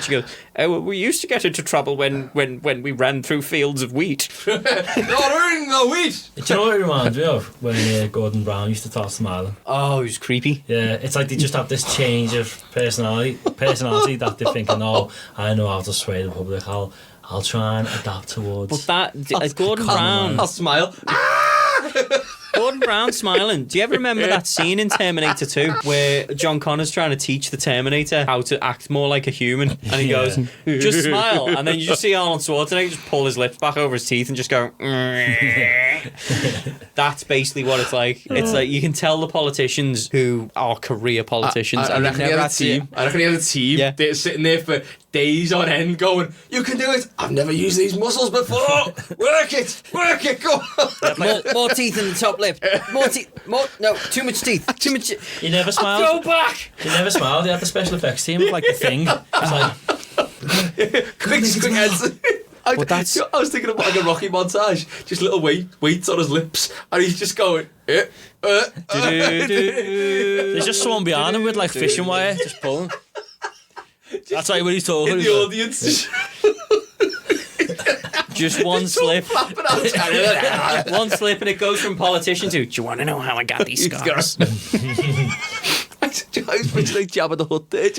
goes, oh, well, we used to get into trouble when we ran through fields of wheat. Not earning the wheat. Do you know what it reminds me of? When Gordon Brown used to talk smiling. Oh, it was creepy. Yeah, it's like they just have this change of personality that they're thinking, oh, I know how to sway the public. I'll try and adapt towards. But that Gordon Brown. I'll smile. Gordon Brown smiling. Do you ever remember that scene in Terminator 2 where John Connor's trying to teach the Terminator how to act more like a human, and he goes, just smile, and then you just see Arnold Schwarzenegger just pull his lips back over his teeth and just go. That's basically what it's like. It's like you can tell the politicians who are career politicians. I reckon he had a team. Yeah. They're sitting there for days on end going, you can do it. I've never used these muscles before. Work it, go on. More teeth in the top lip. No, too much teeth. Too much. He never smiled. Go back. He never smiled. He had the special effects team, like the Thing. It's like, quick heads. I was thinking about like a Rocky montage, just little weights on his lips, and he's just going. there's just someone behind him with like fishing wire, just pulling. That's like what he's talking. In the audience. Just one slip. One slip, and it goes from politician to, do you want to know how I got these scars? I was picturing like Jabba the Hutt there.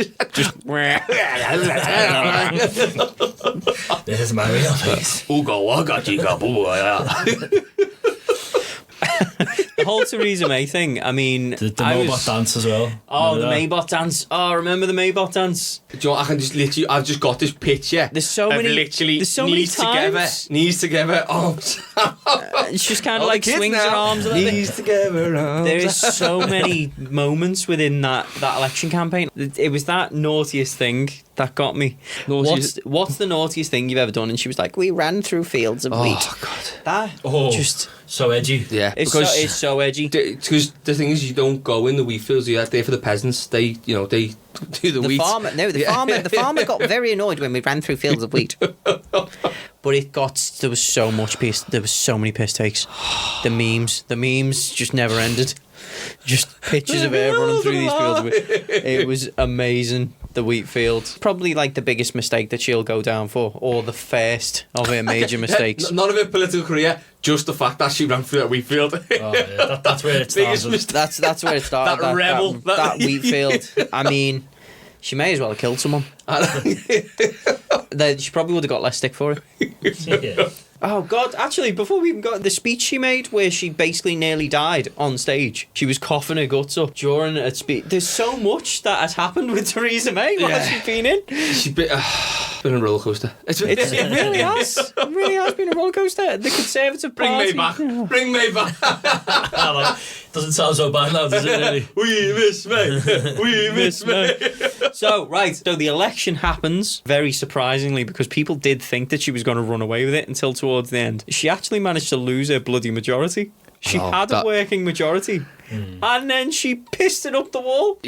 This is my real face. Ooga wagga jigga boo. The whole Theresa May thing, I mean... The Maybot dance as well. Oh, Remember the that? Maybot dance. Oh, remember the Maybot dance? Do you know what, I can just literally, I've just got this picture. There's so of many... literally There's so many times. Knees together, arms. She just kind of All like the kids swings now. her arms a little bit. Knees together, arms. There is so many moments within that election campaign. It was that naughtiest thing that got me. What's the naughtiest thing you've ever done? And she was like, we ran through fields of wheat. Oh, God. That just... So edgy. Yeah, It's so edgy. Because the thing is, you don't go in the wheat fields. You're there for the peasants. They do the wheat. The farmer got very annoyed when we ran through fields of wheat. But there was so much piss. There was so many piss takes. The memes just never ended. Just pictures of her running through these fields of wheat. It was amazing. The wheat field, probably like the biggest mistake that she'll go down for, or the first of her major mistakes. None of her political career, just the fact that she ran through that wheat field. Oh, yeah, that's where it started. That's where it started. That rebel. That wheat field. I mean, she may as well have killed someone. She probably would have got less stick for it. Yeah. Oh, God. Actually, before we even got the speech she made, where she basically nearly died on stage, she was coughing her guts up during a speech. There's so much that has happened with Theresa May while she's been in. She's been a roller coaster. It really has. It really has been a roller coaster. The Conservative Party. Bring me back. Doesn't sound so bad now, does it, really? We miss May. We miss May. So the election happens, very surprisingly, because people did think that she was going to run away with it until towards the end. She actually managed to lose her bloody majority. She had a working majority. and then she pissed it up the wall.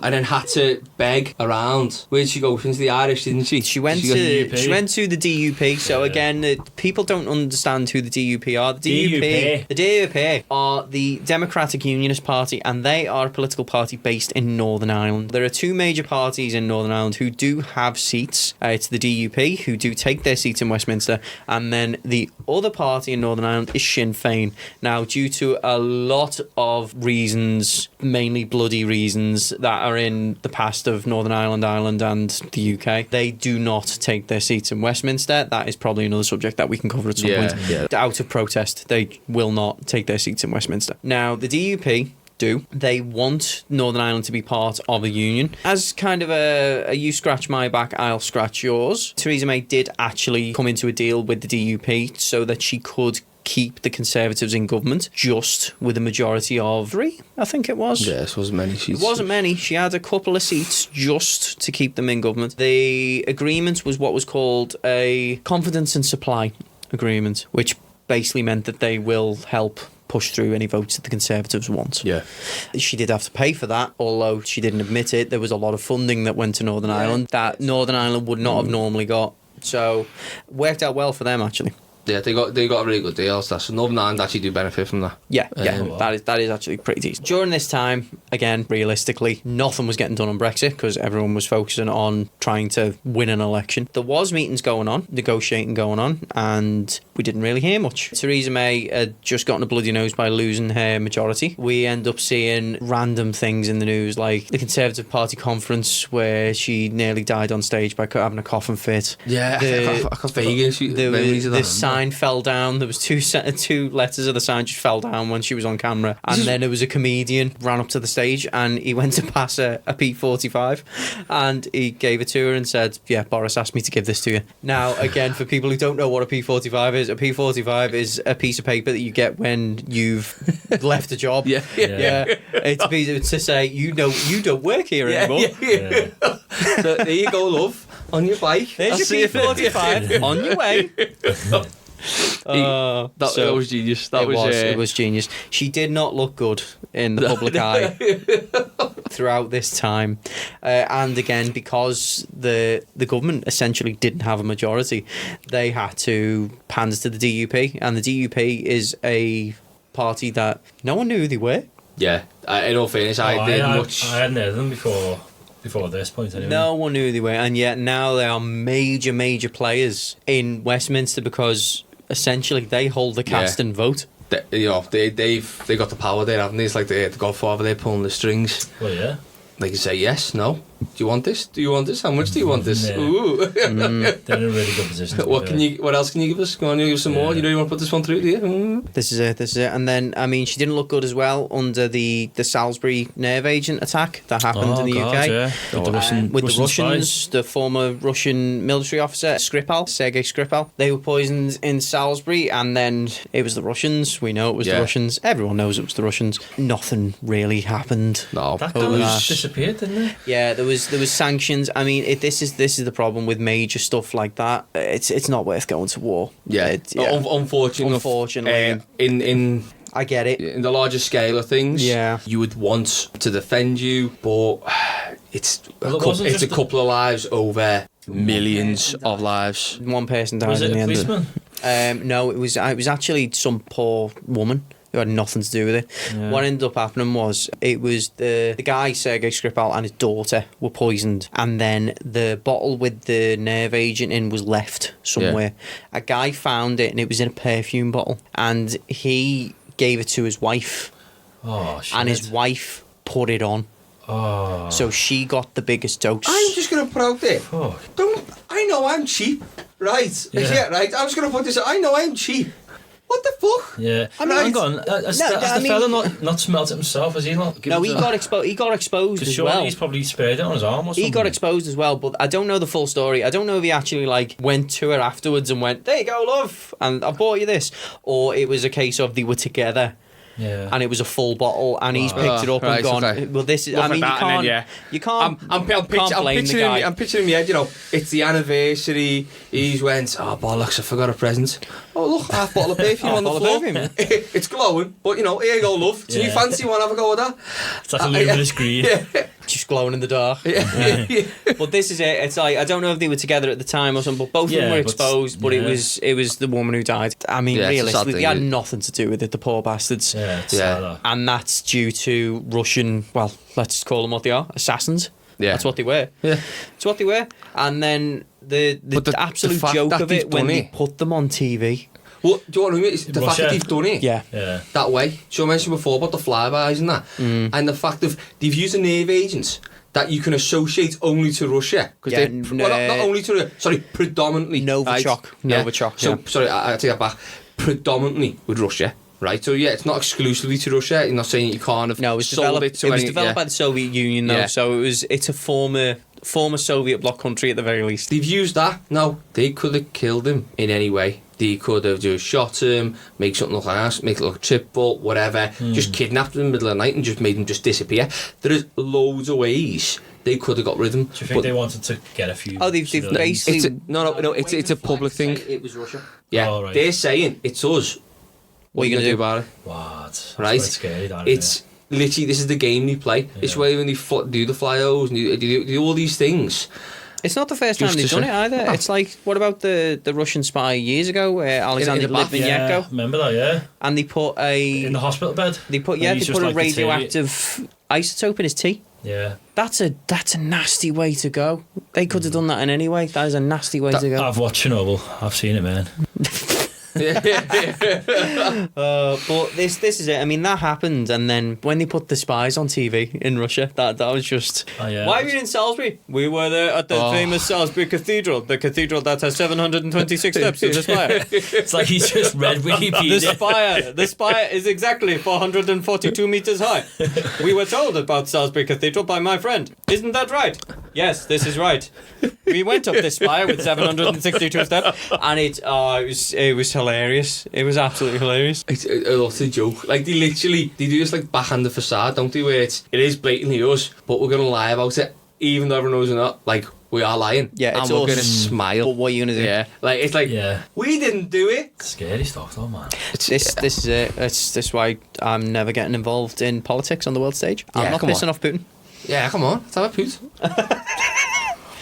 And then had to beg around. Where'd she go? Into the Irish, didn't she? She went got to DUP. she went to the DUP. So again, people don't understand who the DUP are. The DUP are the Democratic Unionist Party, and they are a political party based in Northern Ireland. There are two major parties in Northern Ireland who do have seats. It's the DUP, who do take their seats in Westminster, and then the other party in Northern Ireland is Sinn Féin. Now, due to a lot of reasons, mainly bloody reasons, that are in the past of Northern Ireland, Ireland and the UK, they do not take their seats in Westminster. That is probably another subject that we can cover at some point. Yeah. Out of protest, they will not take their seats in Westminster. Now, the DUP do. They want Northern Ireland to be part of a union. As kind of a you scratch my back, I'll scratch yours, Theresa May did actually come into a deal with the DUP so that she could keep the Conservatives in government, just with a majority of 3, I think it was. Yeah, it wasn't many seats. It wasn't many. She had a couple of seats just to keep them in government. The agreement was what was called a confidence and supply agreement, which basically meant that they will help push through any votes that the Conservatives want. Yeah. She did have to pay for that, although she didn't admit it. There was a lot of funding that went to Northern Ireland that Northern Ireland would not have normally got. So, worked out well for them, actually. Yeah, they got a really good deal. So Northern Ireland actually do benefit from that. Yeah, Wow. that is actually pretty decent. During this time, again, realistically, nothing was getting done on Brexit because everyone was focusing on trying to win an election. There was meetings going on, negotiating going on, and we didn't really hear much. Theresa May had just gotten a bloody nose by losing her majority. We end up seeing random things in the news, like the Conservative Party conference where she nearly died on stage by having a coughing fit. Yeah, I got vague memories of The that. sign fell down. There was two letters of the sign just fell down when she was on camera, and then there was a comedian ran up to the stage and he went to pass a P45 and he gave it to her and said, "Yeah, Boris asked me to give this to you." Now, again, for people who don't know what a P45 is, a P45 is a piece of paper that you get when you've left a job. Yeah. It's to say you don't work here anymore. So there you go, love, on your bike. There's your P45 on your way. That was genius. It was genius. She did not look good in the public eye throughout this time, and again, because the government essentially didn't have a majority, they had to pander to the DUP, and the DUP is a party that no one knew who they were. Yeah, in all fairness, I hadn't heard of them before this point anyway. No one knew who they were, and yet now they are major players in Westminster because essentially they hold the cast and vote. They got the power there, haven't they? It's like the Godfather, they're pulling the strings. Well, yeah. They can say yes, no. Do you want this? Do you want this? How much do you want this? Yeah. Ooh. They're in a really good position. What else can you give us? Go on, you give us some more. You know you want to put this one through, do you? This is it. And then, I mean, she didn't look good as well under the Salisbury nerve agent attack that happened in the UK. Yeah. With the Russians, the former Russian military officer, Sergei Skripal. They were poisoned in Salisbury, and then it was the Russians. We know it was the Russians. Everyone knows it was the Russians. Nothing really happened. No. That guy disappeared, didn't it? Yeah, there was sanctions. I mean, this is the problem with major stuff like that. It's not worth going to war. Yeah. Unfortunately. In I get it. In the larger scale of things, you would want to defend you, but it's a couple of lives over millions of lives. One person died Was it in the a end. policeman? No, it was actually some poor woman who had nothing to do with it. Yeah. What ended up happening was it was the guy Sergei Skripal and his daughter were poisoned, and then the bottle with the nerve agent in was left somewhere. A guy found it and it was in a perfume bottle, and he gave it to his wife. Oh, shit. And his wife put it on. Oh. So she got the biggest dose. I'm just going to put out there. Fuck. I know I'm cheap, right? Yeah. Right. I'm just going to put this. I know I'm cheap. What the fuck? Yeah. I mean, hang on. Has the fella not smelt it himself? Has he not? No, he got exposed as surely well. he's probably sprayed it on his arm or something. He got exposed as well, but I don't know the full story. I don't know if he actually went to her afterwards and went, "There you go, love, and I bought you this," or it was a case of they were together Yeah. and it was a full bottle, and he's picked it up Right, and gone. okay. Well, this is. Look I at mean, you that, and can't. then, yeah. You can't. I'm can't blame the picturing guy. I'm picturing in my head, you know, it's the anniversary. He's went, oh bollocks, I forgot a present. Oh look, half bottle of perfume on the Bottle of floor. perfume. It's glowing, but you know, here you go, love. Do you Yeah. fancy one? Have a go with that? It's like a luminous green. Just glowing in the dark. But this is it. It's like, I don't know if they were together at the time or something, but both of them Yeah, were but- exposed. But yeah. it was the woman who died. I mean, Yeah, it's a sad realistically, thing, they had isn't it? nothing to do with it. The poor bastards. Yeah, it's Yeah. sad, that. And that's due to Russian. Well, let's call them what they are: assassins. Yeah. That's what they were. Yeah. That's what they were. And then the But the absolute fact joke that of they've it when done they it. put them on TV. Well, do you want to know? It's the fact Russia. that they've done it. Yeah. Yeah. That way. So I mentioned before about the flybys and that, and the fact of they've used a nerve agent that you can associate only to Russia, because Yeah, they're not only to Russia, sorry, predominantly Novichok. right? Novichok, So yeah. sorry, I take that back. Predominantly with Russia, right? So yeah, it's not exclusively to Russia. You're not saying you can't have No, it was sold developed. it to It was any. developed by the Soviet Union, though. Yeah. So it's a former Soviet bloc country at the very least. They've used that. No, they could have killed him in any way. They could have just shot him, make something look like ass, make it look triple, whatever. Just kidnapped him in the middle of the night and just made him just disappear. There is loads of ways they could have got rid of him. Do you think they wanted to get a few? Oh, they've civilians? basically. It's a, no. It's a public thing. It was Russia. Yeah, Oh, right. they're saying it's us. What are you gonna do? about it? What? That's Right? quite scary, that, It's literally, this is the game they play. It's Yeah. where when they do the flyovers and they do all these things. It's not the first time Just they've to done it say- either. It's like, what about the Russian spy years ago, Alexander the bath? yeah. Litvinenko, Remember that? Yeah. and they put In the hospital bed. they put And he's they just put a like the tea. radioactive isotope in his tea. Yeah. That's a nasty way to go. They could have done that in any way. That is a nasty way to go. I've watched Chernobyl. I've seen it, man. But this is it. I mean, that happened, and then when they put the spies on TV in Russia, that was just. Oh, yeah. Why were you in Salisbury? We were there at the famous Salisbury Cathedral, the cathedral that has 726 steps in the spire. It's like he's just read Wikipedia. The spire is exactly 442 meters high. We were told about Salisbury Cathedral by my friend. Isn't that right? Yes, this is right. We went up this spire with 762 steps, and it was hilarious. It was absolutely hilarious. It's a lot of joke. Like they do this like backhand the facade, don't they? Where it is blatantly us, but we're gonna lie about it, even though everyone knows we're not. Like we are lying. Yeah, and it's we're us. gonna smile. But what are you gonna do? Yeah, like it's like Yeah. we didn't do it. Scary stuff, though, man. This is it. This why I'm never getting involved in politics on the world stage. I'm Yeah, not come pissing on. off Putin. Yeah, come on, let's have a poot.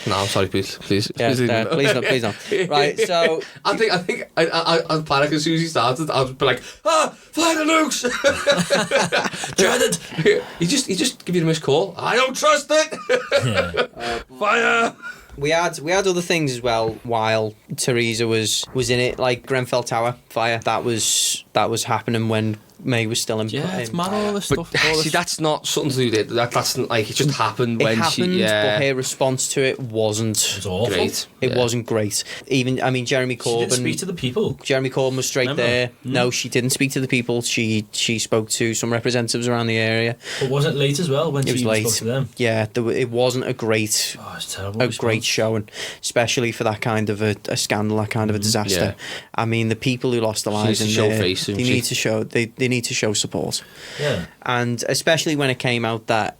No, I'm sorry, please. Yeah, leave it. please don't. Right, so I think I panic as soon as he started. I was like, fire the nukes! Dreaded. he just give you a missed call. I don't trust it. Yeah. Fire. we had other things as well while Theresa was in it, like Grenfell Tower fire. That was happening when May was still in. Yeah, it's in mad, all this But stuff. All see, this... that's not something to do with it. That's like it just happened It when happened, she. Yeah, but her response to it wasn't. It was awful. great. It Yeah. wasn't great. Even Jeremy She didn't speak Corbyn. to the people. Jeremy Corbyn was straight Remember? there. No, she didn't speak to the people. She spoke to some representatives around the area. But was it late as well when It she was even late. spoke to them? Yeah, it wasn't a great Oh, it's terrible. a response. great showing, especially for that kind of a scandal, that kind of a disaster. Yeah. I mean, the people who lost their She lives needs in to show there, face, they doesn't need she? to show they need to show support, Yeah. and especially when it came out that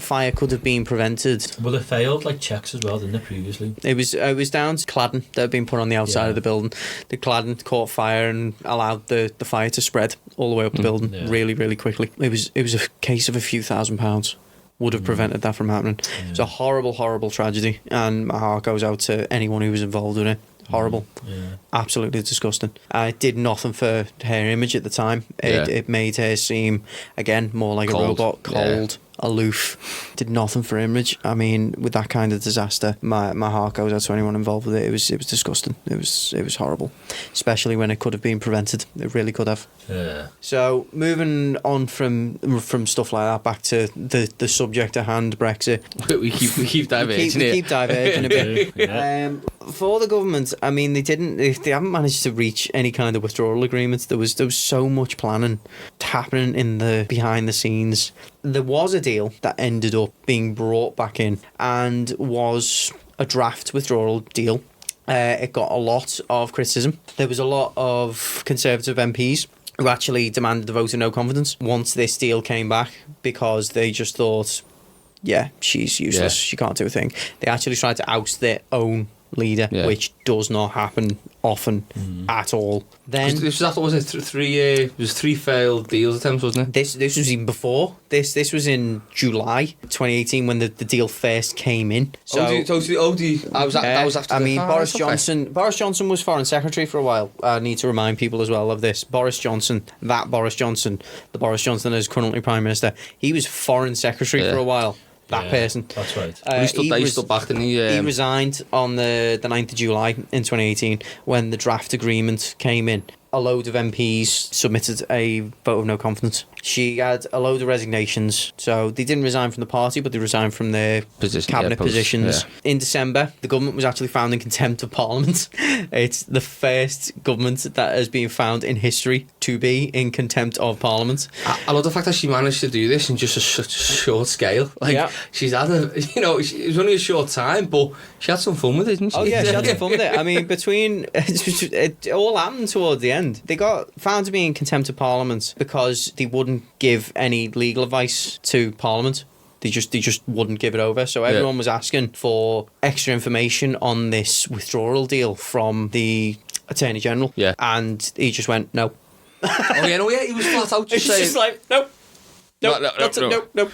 fire could have been prevented. Well, it failed like checks as well, didn't it, previously? It was down to cladding that had been put on the outside Yeah. of the building. The cladding caught fire and allowed the fire to spread all the way up the building yeah. really, really quickly. It was a case of a few £1,000s would have prevented that from happening. It's a horrible, horrible tragedy, and my heart goes out to anyone who was involved in it. Horrible. Yeah. Absolutely disgusting. It did nothing for her image at the time. Yeah. It made her seem, again, more like Cold. a robot, Yeah. cold, aloof. Did nothing for her image. I mean, with that kind of disaster, my heart goes out to anyone involved with it. It was disgusting. It was horrible, especially when it could have been prevented. It really could have. Yeah. So moving on from stuff like that back to the subject at hand, Brexit. we keep diverging. We here. keep diverging a bit. Yeah. For the government, I mean, they haven't managed to reach any kind of withdrawal agreements. There was so much planning happening in the behind the scenes. There was a deal that ended up being brought back in and was a draft withdrawal deal. It got a lot of criticism. There was a lot of Conservative MPs who actually demanded the vote of no confidence once this deal came back, because they just thought, yeah, she's useless. She can't do a thing. They actually tried to oust their own leader, which does not happen often at all. Then this was after, wasn't it? It was 3 failed deals attempts, wasn't it? This was even before. This was in July 2018 when the deal first came in. So that was after. I mean, Boris Johnson was Foreign Secretary for a while. I need to remind people as well of this. The Boris Johnson that is currently Prime Minister, he was Foreign Secretary for a while. That person. That's right. He stood back, didn't he? He resigned on the 9th of July in 2018 when the draft agreement came in. A load of MPs submitted a vote of no confidence. She had a load of resignations. So they didn't resign from the party, but they resigned from their cabinet positions. Yeah. In December, the government was actually found in contempt of Parliament. It's the first government that has been found in history to be in contempt of Parliament. I love the fact that she managed to do this in just such a short scale. She's had it was only a short time, but she had some fun with it, didn't she? Oh yeah, she had some fun with it. I mean, it all happened towards the end. They got found to be in contempt of Parliament because they wouldn't give any legal advice to Parliament. They just wouldn't give it over. So everyone was asking for extra information on this withdrawal deal from the Attorney General. Yeah. And he just went, no. He was flat out just saying. He's just like, nope. Nope, not telling you. Nope,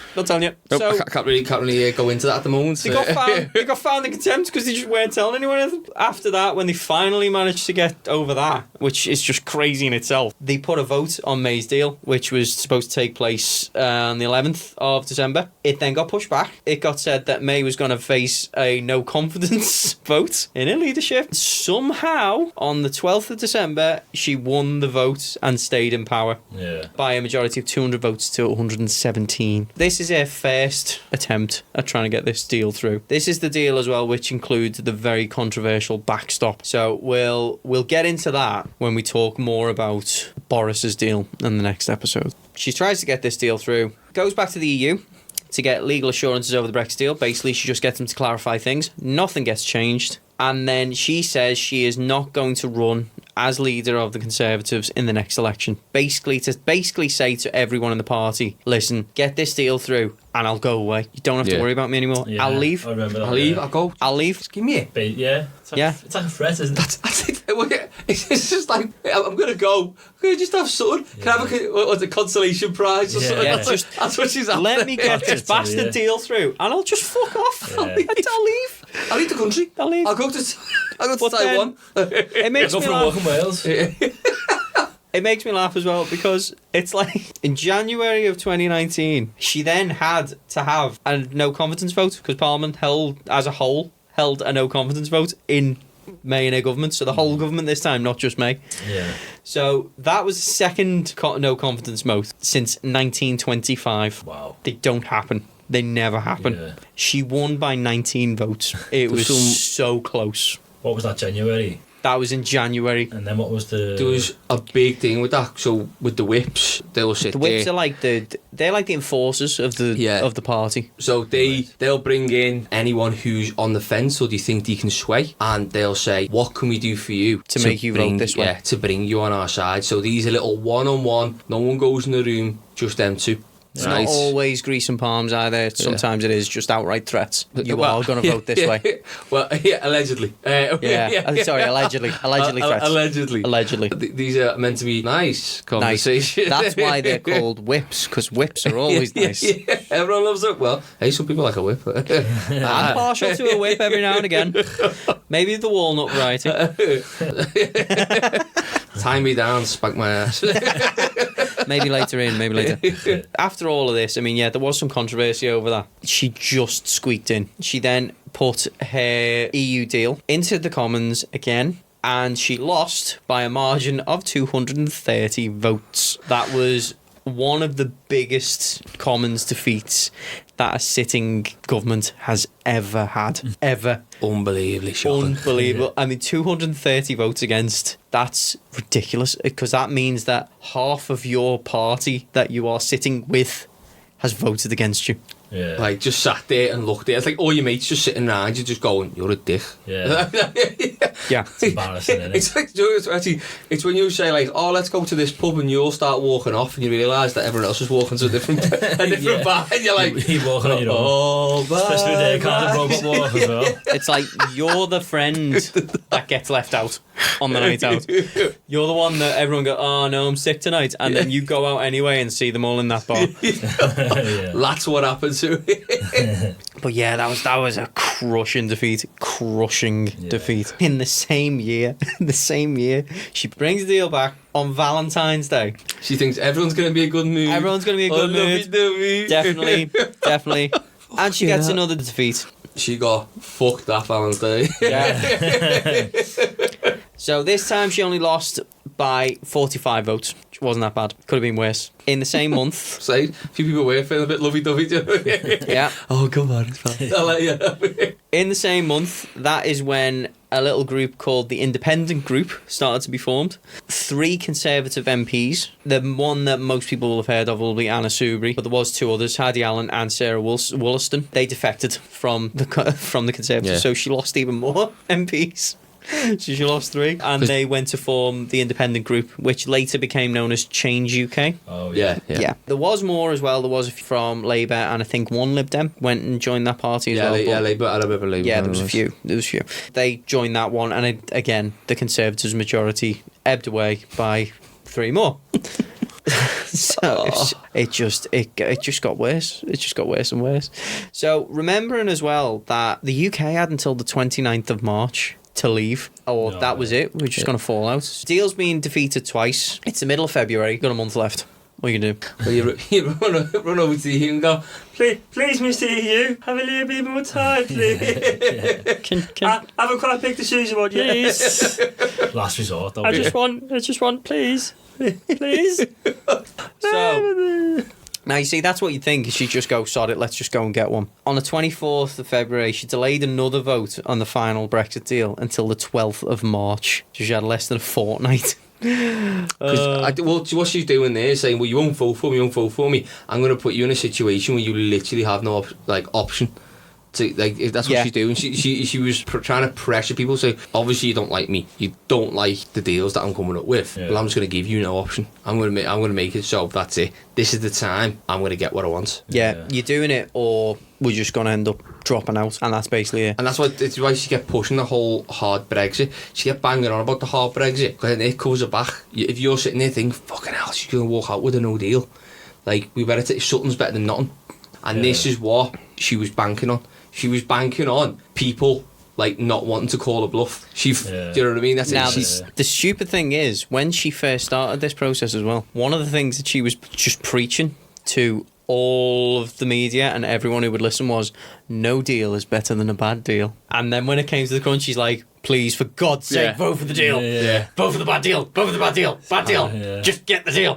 so, I can't really go into that at the moment. They got found in contempt because they just weren't telling anyone anything. After that, when they finally managed to get over that, which is just crazy in itself, they put a vote on May's deal, which was supposed to take place on the 11th of December. It then got pushed back. It got said that May was going to face a no confidence vote in her leadership. Somehow, on the 12th of December, she won the vote and stayed in power by a majority of 200 votes to 117. This is her first attempt at trying to get this deal through. This is the deal as well, which includes the very controversial backstop. So we'll get into that when we talk more about Boris's deal in the next episode. She tries to get this deal through, goes back to the EU to get legal assurances over the Brexit deal. Basically, she just gets them to clarify things. Nothing gets changed. And then she says she is not going to run as leader of the Conservatives in the next election. Basically say to everyone in the party, listen, get this deal through and I'll go away. You don't have to worry about me anymore. Yeah, I'll leave. I remember that, I'll leave. I'll go. I'll leave. Just give me it. It's like a threat, isn't it? It's just like, I'm going to go. Can I just have something? Can I have a consolation prize or something? That's what she's after. Let me get this bastard deal through and I'll just fuck off. I'll leave. I'll leave the country. I'll leave. I'll go to Taiwan. It makes me laugh. Walk in Wales. It makes me laugh as well because it's like in January of 2019, she then had to have a no confidence vote because Parliament held a no confidence vote in May and her government. So the whole government this time, not just May. Yeah. So that was the second no confidence vote since 1925. Wow. They don't happen. They never happen. Yeah. She won by 19 votes. It was so close. What was that, January? That was in January. And then what was the... There was a big thing with that. So with the whips, they'll sit there. The whips are like they're like the enforcers of the party. So they'll bring in anyone who's on the fence or do you think they can sway, and they'll say, what can we do for you to make you vote this way? Yeah, to bring you on our side. So these are little one-on-one. No one goes in the room, just them two. It's not always grease and palms either. Sometimes it is just outright threats. You are going to vote this way. Well, allegedly. Sorry, allegedly. Allegedly. Allegedly. These are meant to be nice conversations. That's why they're called whips, because whips are always nice. Yeah. Everyone loves it. Well, hey, some people like a whip. I'm partial to a whip every now and again. Maybe the walnut variety. Tie me down, spank my ass. Maybe later. After all of this, I mean, there was some controversy over that. She just squeaked in. She then put her EU deal into the Commons again, and she lost by a margin of 230 votes. That was one of the biggest Commons defeats that a sitting government has ever had. Ever. Unbelievably shocking. Unbelievable. I mean, 230 votes against. That's ridiculous, because that means that half of your party that you are sitting with has voted against you. Yeah. Like, just sat there and looked there. It's like all your mates just sitting around you just going, you're a dick. Yeah. Yeah. It's embarrassing, isn't it? It's like, it's when you say, like, oh, let's go to this pub, and you all start walking off, and you realise that everyone else is walking to a different Yeah. bar, and you're like, You're walking on your own. oh, bye. Especially with their kind of robot walk as well. It's like you're the friend that gets left out on the night out. You're the one that everyone go, oh no, I'm sick tonight, and then you go out anyway and see them all in that bar. Yeah. That's what happened to me. But yeah, that was a crushing defeat. Defeat. In the same year, she brings the deal back on Valentine's Day. She thinks everyone's going to be a good mood. Everyone's going to be a good mood. Lovey-dovey. Definitely. And she gets another defeat. She got fucked that Valentine's Day. Yeah. So this time she only lost by 45 votes, which wasn't that bad. Could have been worse. In the same month. Say, a few people were feeling a bit lovey-dovey. Yeah. Oh, come on, it's fine. I'll let you. In the same month, that is when a little group called the Independent Group started to be formed. 3 Conservative MPs. The one that most people will have heard of will be Anna Soubry, but there was 2 others, Hadi Allen and Sarah Wollaston. They defected from the Conservatives, Yeah. so she lost even more MPs. So she lost 3, and they went to form the Independent Group, which later became known as Change UK. Oh, Yeah. There was more as well. There was a few from Labour, and I think one Lib Dem went and joined that party as well. but- Labour. I remember Labour. yeah, there was a few. They joined that one, and again, the Conservatives' majority ebbed away by 3 more. So it just got worse. It just got worse and worse. So remembering as well that the UK had until the 29th of March to leave, or that was it. We're just going to fall out. Deal's been defeated twice. It's the middle of February. Got a month left. What are you going to do? Well, you run over to you and go, Please, Mr. EU, have a little bit more time, please. I haven't quite picked the shoes I want yet. Please. Last resort, though. I just want, please. Please. So, now you see, that's what you'd think. She'd just go, sod it, let's just go and get one. On the 24th of February, she delayed another vote on the final Brexit deal until the 12th of March. So she had less than a fortnight. what she's doing there is saying, well, you won't vote for me, I'm going to put you in a situation where you literally have no option. So, like, if that's what she's doing. She was trying to pressure people. So obviously you don't like me. You don't like the deals that I'm coming up with. Yeah. Well, I'm just going to give you no option. I'm going to make it so that's it. This is the time I'm going to get what I want. Yeah, you're doing it, or we're just going to end up dropping out, and that's basically it. And that's why she kept pushing the whole hard Brexit. She kept banging on about the hard Brexit, because then it covers her back. If you're sitting there thinking, fucking hell, she's going to walk out with a no deal. Like, we better take something's better than nothing. And this is what she was banking on. She was banking on people like not wanting to call her bluff. Do you know what I mean? That's Now, it. the stupid thing is, when she first started this process as well, one of the things that she was just preaching to all of the media and everyone who would listen was, no deal is better than a bad deal. And then when it came to the crunch, she's like, please, for God's sake, vote for the deal. Yeah. Vote for the bad deal. Vote for the bad deal. Bad deal. Yeah. Just get the deal.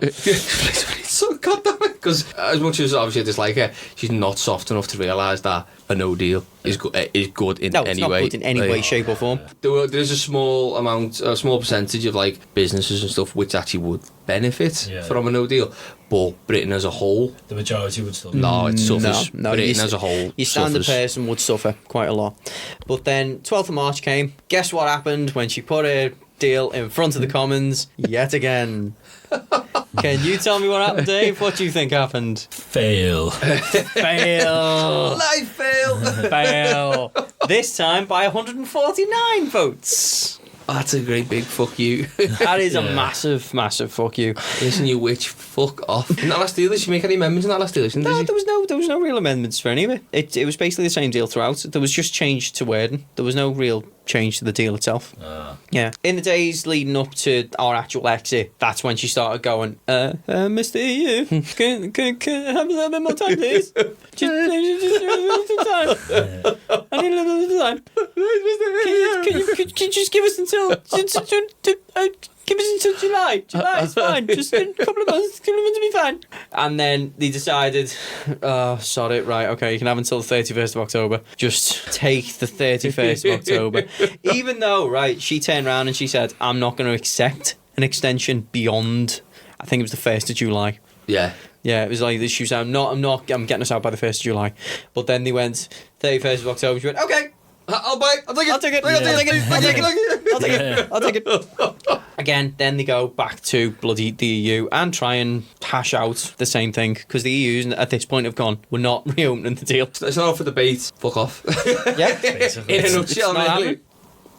So goddamn it. Because as much as obviously I dislike her, she's not soft enough to realise that a no deal is good in No, it's any not way. good in any way, shape or form. There's a small percentage of like businesses and stuff which actually would benefit from a no deal, but Britain as a whole, The majority would still. no, it suffers. No, Britain as a whole, your standard suffers. person would suffer quite a lot. But then 12th of March came. Guess what happened when she put her deal in front of the Commons yet again? Can you tell me what happened, Dave? What do you think happened? Fail. Fail. Life fail. Fail. This time by 149 votes. That's a great big fuck you. That is a massive, massive fuck you. Listen, you witch, fuck off. In that last deal, did she make any amendments in that last deal? Did No, she? there was no real amendments for any of it. It was basically the same deal throughout. There was just change to wording. There was no real change to the deal itself. Yeah. In the days leading up to our actual exit, that's when she started going, Mr. EU, can I have a little bit more time, please? Just a little bit of time. I need a little bit of time. Can you just give us until give us until July. July is fine. Just a couple of months will be fine. And then they decided, sod it, right, okay, you can have until the 31st of October. Just take the 31st of October. Even though, right, she turned around and she said, I'm not going to accept an extension beyond, I think it was the 1st of July. Yeah. Yeah, it was like she was saying, I'm getting us out by the 1st of July. But then they went 31st of October. She went, okay, I'll buy it. I'll take it. I'll take it. I'll take it. I'll take it. I'll take it. I'll take it. Again, then they go back to bloody the EU and try and hash out the same thing, because the EU at this point have gone, we're not reopening the deal. It's not up for debate. Fuck off. Yeah. In a nutshell, It's not really. happening.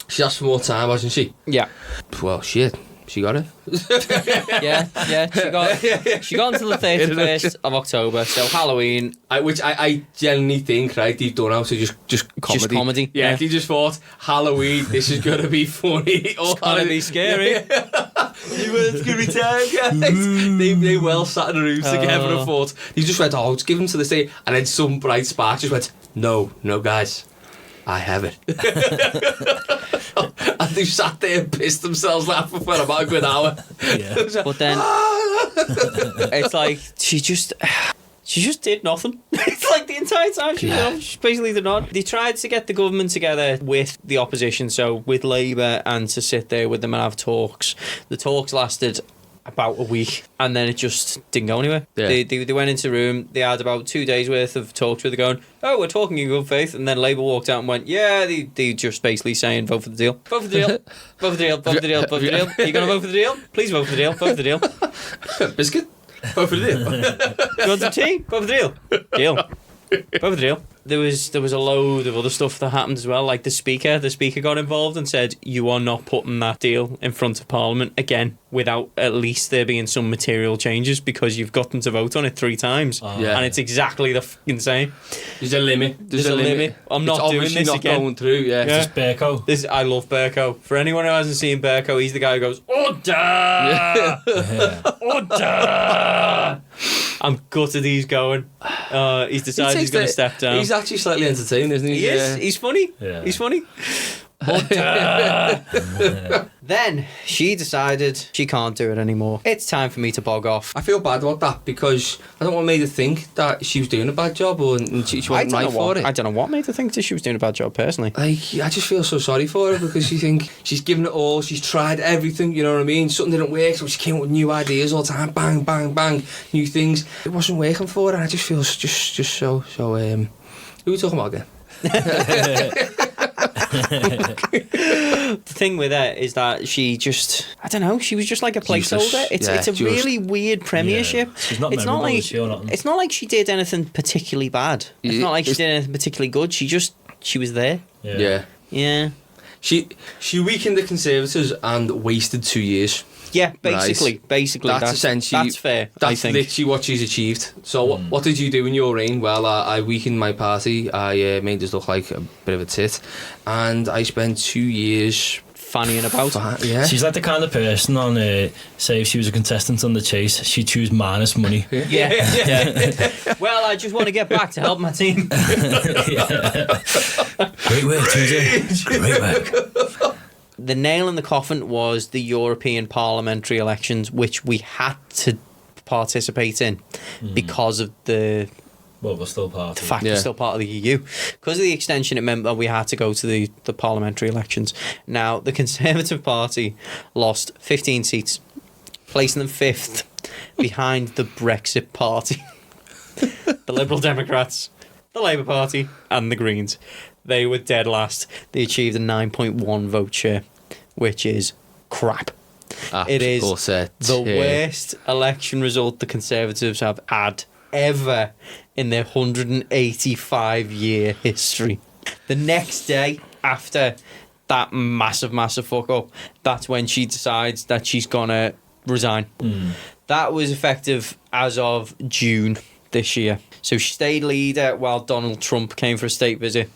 She asked for more time, wasn't she? Yeah. Well, shit. She got it. Yeah. She got until the 31st of October, so Halloween. Which I genuinely think, right, they've done out to just comedy. Just comedy. Yeah, they just thought, Halloween, this is going to be funny. It's gonna be scary. It's going to be time, guys. They well sat in the rooms together and thought, they just went, oh, let's give them to the day. And then some bright spark just went, no, guys, I have it. And they sat there and pissed themselves laughing for about a good hour. Yeah. But then it's like she just did nothing. It's like the entire time she basically did not. They tried to get the government together with the opposition, so with Labour, and to sit there with them and have talks. The talks lasted about a week, and then it just didn't go anywhere. Yeah. They went into the room, they had about 2 days worth of talks where they're going, oh, we're talking in good faith, and then Labour walked out and went, yeah, they just basically saying, vote for the deal. Vote for the deal. Vote for the deal. Vote for the deal. Vote for the deal. Are you going to vote for the deal? Please vote for the deal. Vote for the deal. Biscuit? Vote for the deal. You want some tea? Vote for the deal. Deal. Vote for the deal. There was a load of other stuff that happened as well, like the speaker got involved and said, you are not putting that deal in front of Parliament again without at least there being some material changes, because you've got them to vote on it 3 times. Yeah. And it's exactly the fucking same. There's a limit. There's a limit. I'm not it's doing obviously this not again. going through, yeah. Yeah. It's Berko. I love Berko. For anyone who hasn't seen Berko, he's the guy who goes, order! Order! I'm gutted he's going. He's decided he's going to step down. He's actually slightly entertaining, isn't he? He is. He's funny. Yeah. He's funny. Then she decided she can't do it anymore. It's time for me to bog off. I feel bad about that, because I don't want me to think that she was doing a bad job, or and she wasn't right for it. I don't know what made her think that she was doing a bad job personally. Like, I just feel so sorry for her, because you think she's given it all, she's tried everything, you know what I mean? Something didn't work, so she came up with new ideas all the time, bang, bang, bang, new things. It wasn't working for her, and I just feel just so who are we talking about again? The thing with her is that she just, I don't know, she was just like a placeholder. It's a really weird premiership. Yeah. She's not it's not memorable, like is she, or nothing? it's not like she did anything particularly bad. It's not like she did anything particularly good. She was there. Yeah. She weakened the Conservatives and wasted 2 years. Yeah, basically. That's essentially, that's fair. That's I think. literally what she's achieved. So what did you do in your reign? Well, I weakened my party. I made us look like a bit of a tit, and I spent 2 years fannying about. Yeah. She's like the kind of person on, say, if she was a contestant on The Chase, she'd choose MAYness money. Yeah. Well, I just want to get back to help my team. Great work, Tuesday. Great work. The nail in the coffin was the European parliamentary elections, which we had to participate in because of the Well, we're still part of the fact we're still part of the EU. Because of the extension, it meant that we had to go to the parliamentary elections. Now, the Conservative Party lost 15 seats, placing them 5th behind the Brexit Party, the Liberal Democrats, the Labour Party, and the Greens. They were dead last. They achieved a 9.1 vote share, which is crap. It is the worst election result the Conservatives have had ever in their 185-year history. The next day after that massive fuck up, that's when she decides that she's gonna resign. That was effective as of June this year. So she stayed leader while Donald Trump came for a state visit,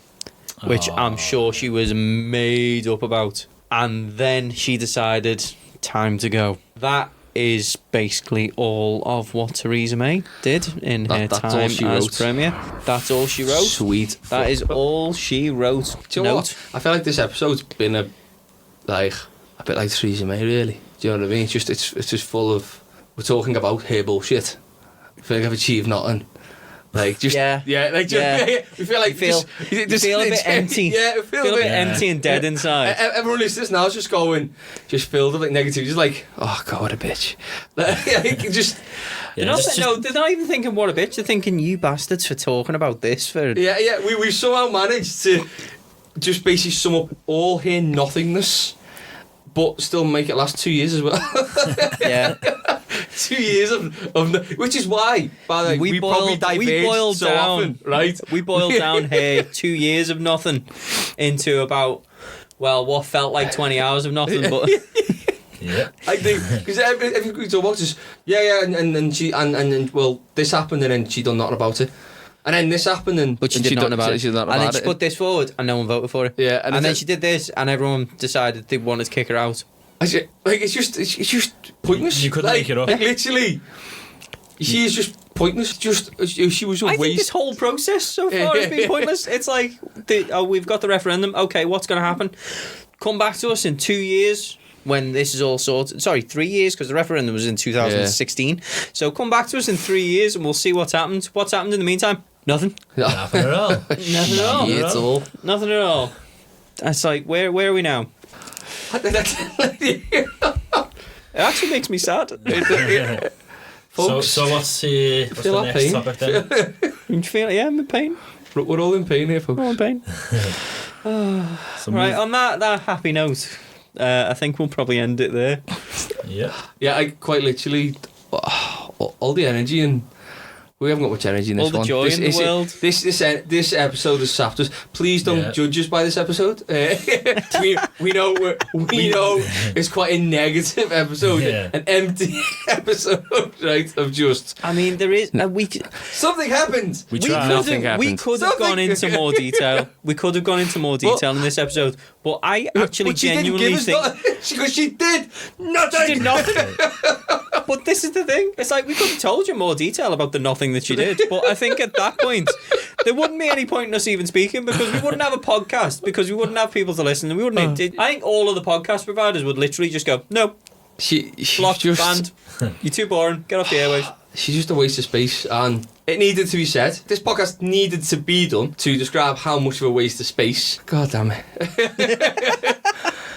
which I'm sure she was made up about. And then she decided, time to go. That is basically all of what Theresa May did in her time as Premier. That's all she wrote. Sweet. That is all she wrote. Do you know what? I feel like this episode's been a bit like Theresa May, really. Do you know what I mean? It's just full of, we're talking about her bullshit. I feel like I've achieved nothing. Like just Yeah. like just, Yeah. we feel like You feel a bit empty. Yeah, we feel Feel a bit empty and dead inside. Everyone listening now is just going, just filled with like negativity, just like, oh god, what a bitch. Like, just Yeah, They're not, just- no, they're not even thinking what a bitch. They're thinking you bastards for talking about this for. yeah. We somehow managed to just basically sum up all here nothingness, but still make it last 2 years as well. Yeah. 2 years of which is why, by the way, we probably diverged so often, right? We boiled down here 2 years of nothing into about, well, what felt like 20 hours of nothing, but. Yeah. I think because every we talk about just and she and well this happened and then she done nothing about it, and then this happened and But she and did nothing done- about it. she did nothing And then about she it. put this forward and no one voted for it. Yeah, And then she did this and everyone decided they wanted to kick her out. Like it's just pointless. You couldn't like, make it up. Like literally, she is just pointless. Just she was a I waste. think this whole process so far has been pointless. It's like, we've got the referendum. Okay, what's going to happen? Come back to us in 2 years when this is all sorted. Sorry, 3 years, because the referendum was in 2016. So come back to us in 3 years and we'll see what's happened. What's happened in the meantime? Nothing. Nothing at all. Nothing at all. Yeah, it's all. Nothing at all. It's like, where are we now? It actually makes me sad. So, Folks, so what's feel the that next pain. topic then? You feel, yeah, I'm in pain. we're all in pain here, folks. I'm in pain. So Right, move- on that happy note, I think we'll probably end it there. Yeah. Yeah, I quite literally all the energy and we haven't got much energy in this All the one. joy in the world. This episode has sapped us. Please don't Yeah. judge us by this episode. We know we know it's quite a negative episode, Yeah. an empty episode, right? Of just I mean, there is something happened. We We tried. could Nothing have, happened. gone Something- into more detail. We could have gone into more detail in this episode, but I actually But she didn't genuinely give us think because she did nothing. she did nothing. But this is the thing. It's like we could have told you more detail about the nothing that she did. But I think at that point, there wouldn't be any point in us even speaking because we wouldn't have a podcast because we wouldn't have people to listen. And we wouldn't. I think all of the podcast providers would literally just go, no, She blocked, just banned. You're too boring. Get off the airwaves. She's just a waste of space, and it needed to be said. This podcast needed to be done to describe how much of a waste of space. God damn it.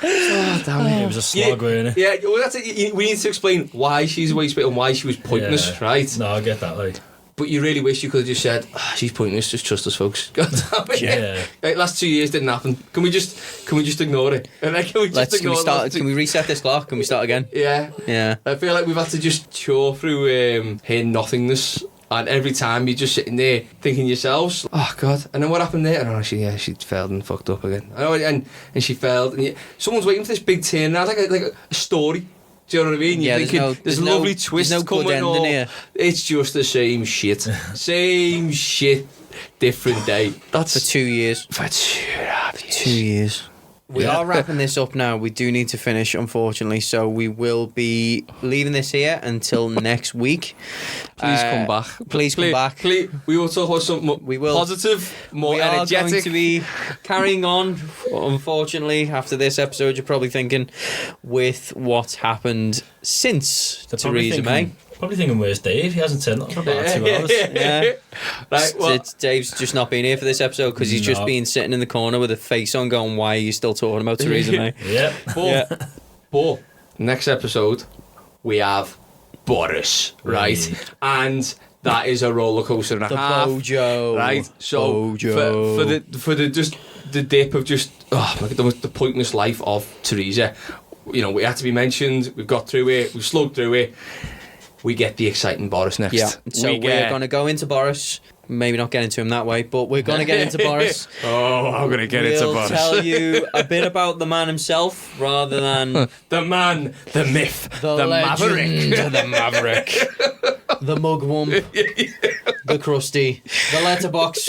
God damn It it. was a slog, wasn't it? Yeah, well, that's it. We need to explain why she's a waste of space and why she was pointless, Yeah. right? No, I get that, like. But you really wish you could have just said, she's pointless, just trust us, folks. God damn it. Yeah. Like, last 2 years didn't happen. Can we just ignore it? And then can we just Can we ignore start? those two- Can we reset this clock? Can we start again? Yeah. Yeah. I feel like we've had to just chore through her nothingness, and every time you're just sitting there thinking yourselves, oh god, and then what happened there? And oh, she failed and fucked up again. I know, and she failed, and someone's waiting for this big turn now, like a story. Do you know what I mean? Yeah, You're thinking, there's a lovely twist there's no good coming. ending Or, here. it's just the same shit, same shit, different day. That's For 2 years. for 2.5 years. 2 years. We Yeah. are wrapping this up now. We do need to finish, unfortunately. So we will be leaving this here until next week. Please come back. Please come back. Please, we will talk about something We will. positive, more We are energetic. going to be carrying on, unfortunately, after this episode, you're probably thinking, with what's happened since They're probably Theresa May. Probably thinking, where's Dave? He hasn't said nothing for about 2 hours. Yeah. Right, well, Dave's just not been here for this episode because he's just No. been sitting in the corner with a face on going, why are you still talking about Theresa May? Yeah. but next episode we have Boris, right? Right. And that is a roller coaster and a The half, Bojo. right? So Bojo. for the just the dip of just the pointless life of Theresa, you know, we had to be mentioned. We've got through it. We've slugged through it. We get the exciting Boris next. Yeah, so We we're get- going to go into Boris. Maybe not get into him that way, but we're going to get into Boris. Oh, I'm gonna get We'll tell you a bit about the man himself rather than the man, the myth, the, maverick. legend, the maverick, the mugwump, the crusty, the letterbox,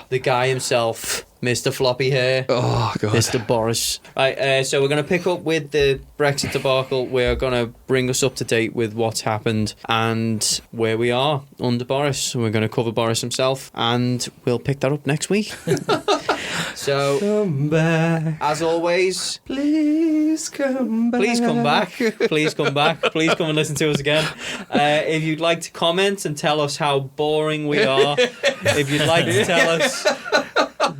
the guy himself, Mr. Floppy Hair. Oh god. Mr. Boris. Right, so we're going to pick up with the Brexit debacle. We're going to bring us up to date with what's happened and where we are under Boris. We're going to cover Boris himself and we'll pick that up next week. So, Come back. as always, Please come back. please come back. Please come back. Please come and listen to us again. If you'd like to comment and tell us how boring we are, if you'd like to tell us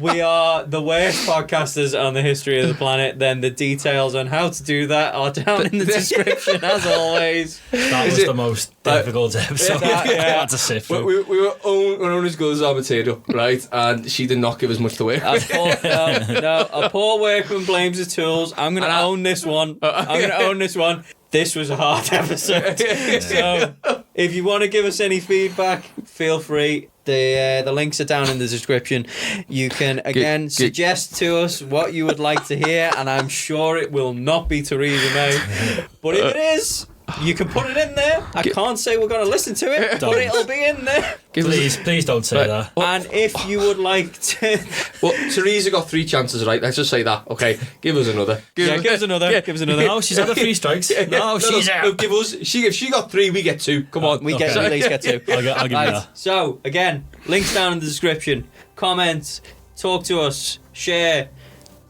we are the worst podcasters on the history of the planet, then the details on how to do that are down in the description, as always. That was the most difficult episode. Yeah. I had to sift through. We were only as good as our material, right? And she did not give us much to work with. A poor workman blames his tools. I'm going to own this one. I'm going to own this one. This was a hard episode. So, if you want to give us any feedback, feel free. The links are down in the description. You can, again, suggest to us what you would like to hear, and I'm sure it will not be Theresa May. But if it is, you can put it in there. I can't say we're going to listen to it, but it'll be in there. Please don't say that. And if you would like to... Well, Theresa got 3 chances, right? Let's just say that. Okay, give us another. Give us another. Give us another. No, she's had the 3 strikes. No, she's out. No, give us. If she got 3, we get 2. Come on. We at least get 2. I'll give you that. So, again, links down in the description. Comment, talk to us, share,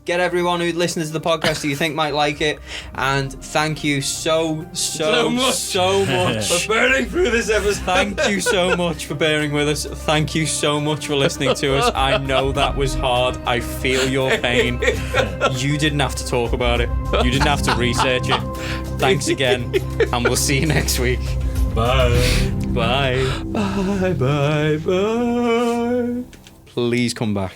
get everyone who listens to the podcast who you think might like it. And thank you so much for burning through this episode. Thank you so much for bearing with us. Thank you so much for listening to us. I know that was hard. I feel your pain. You didn't have to talk about it. You didn't have to research it. Thanks again, and we'll see you next week. Bye. Bye. Bye. Please come back.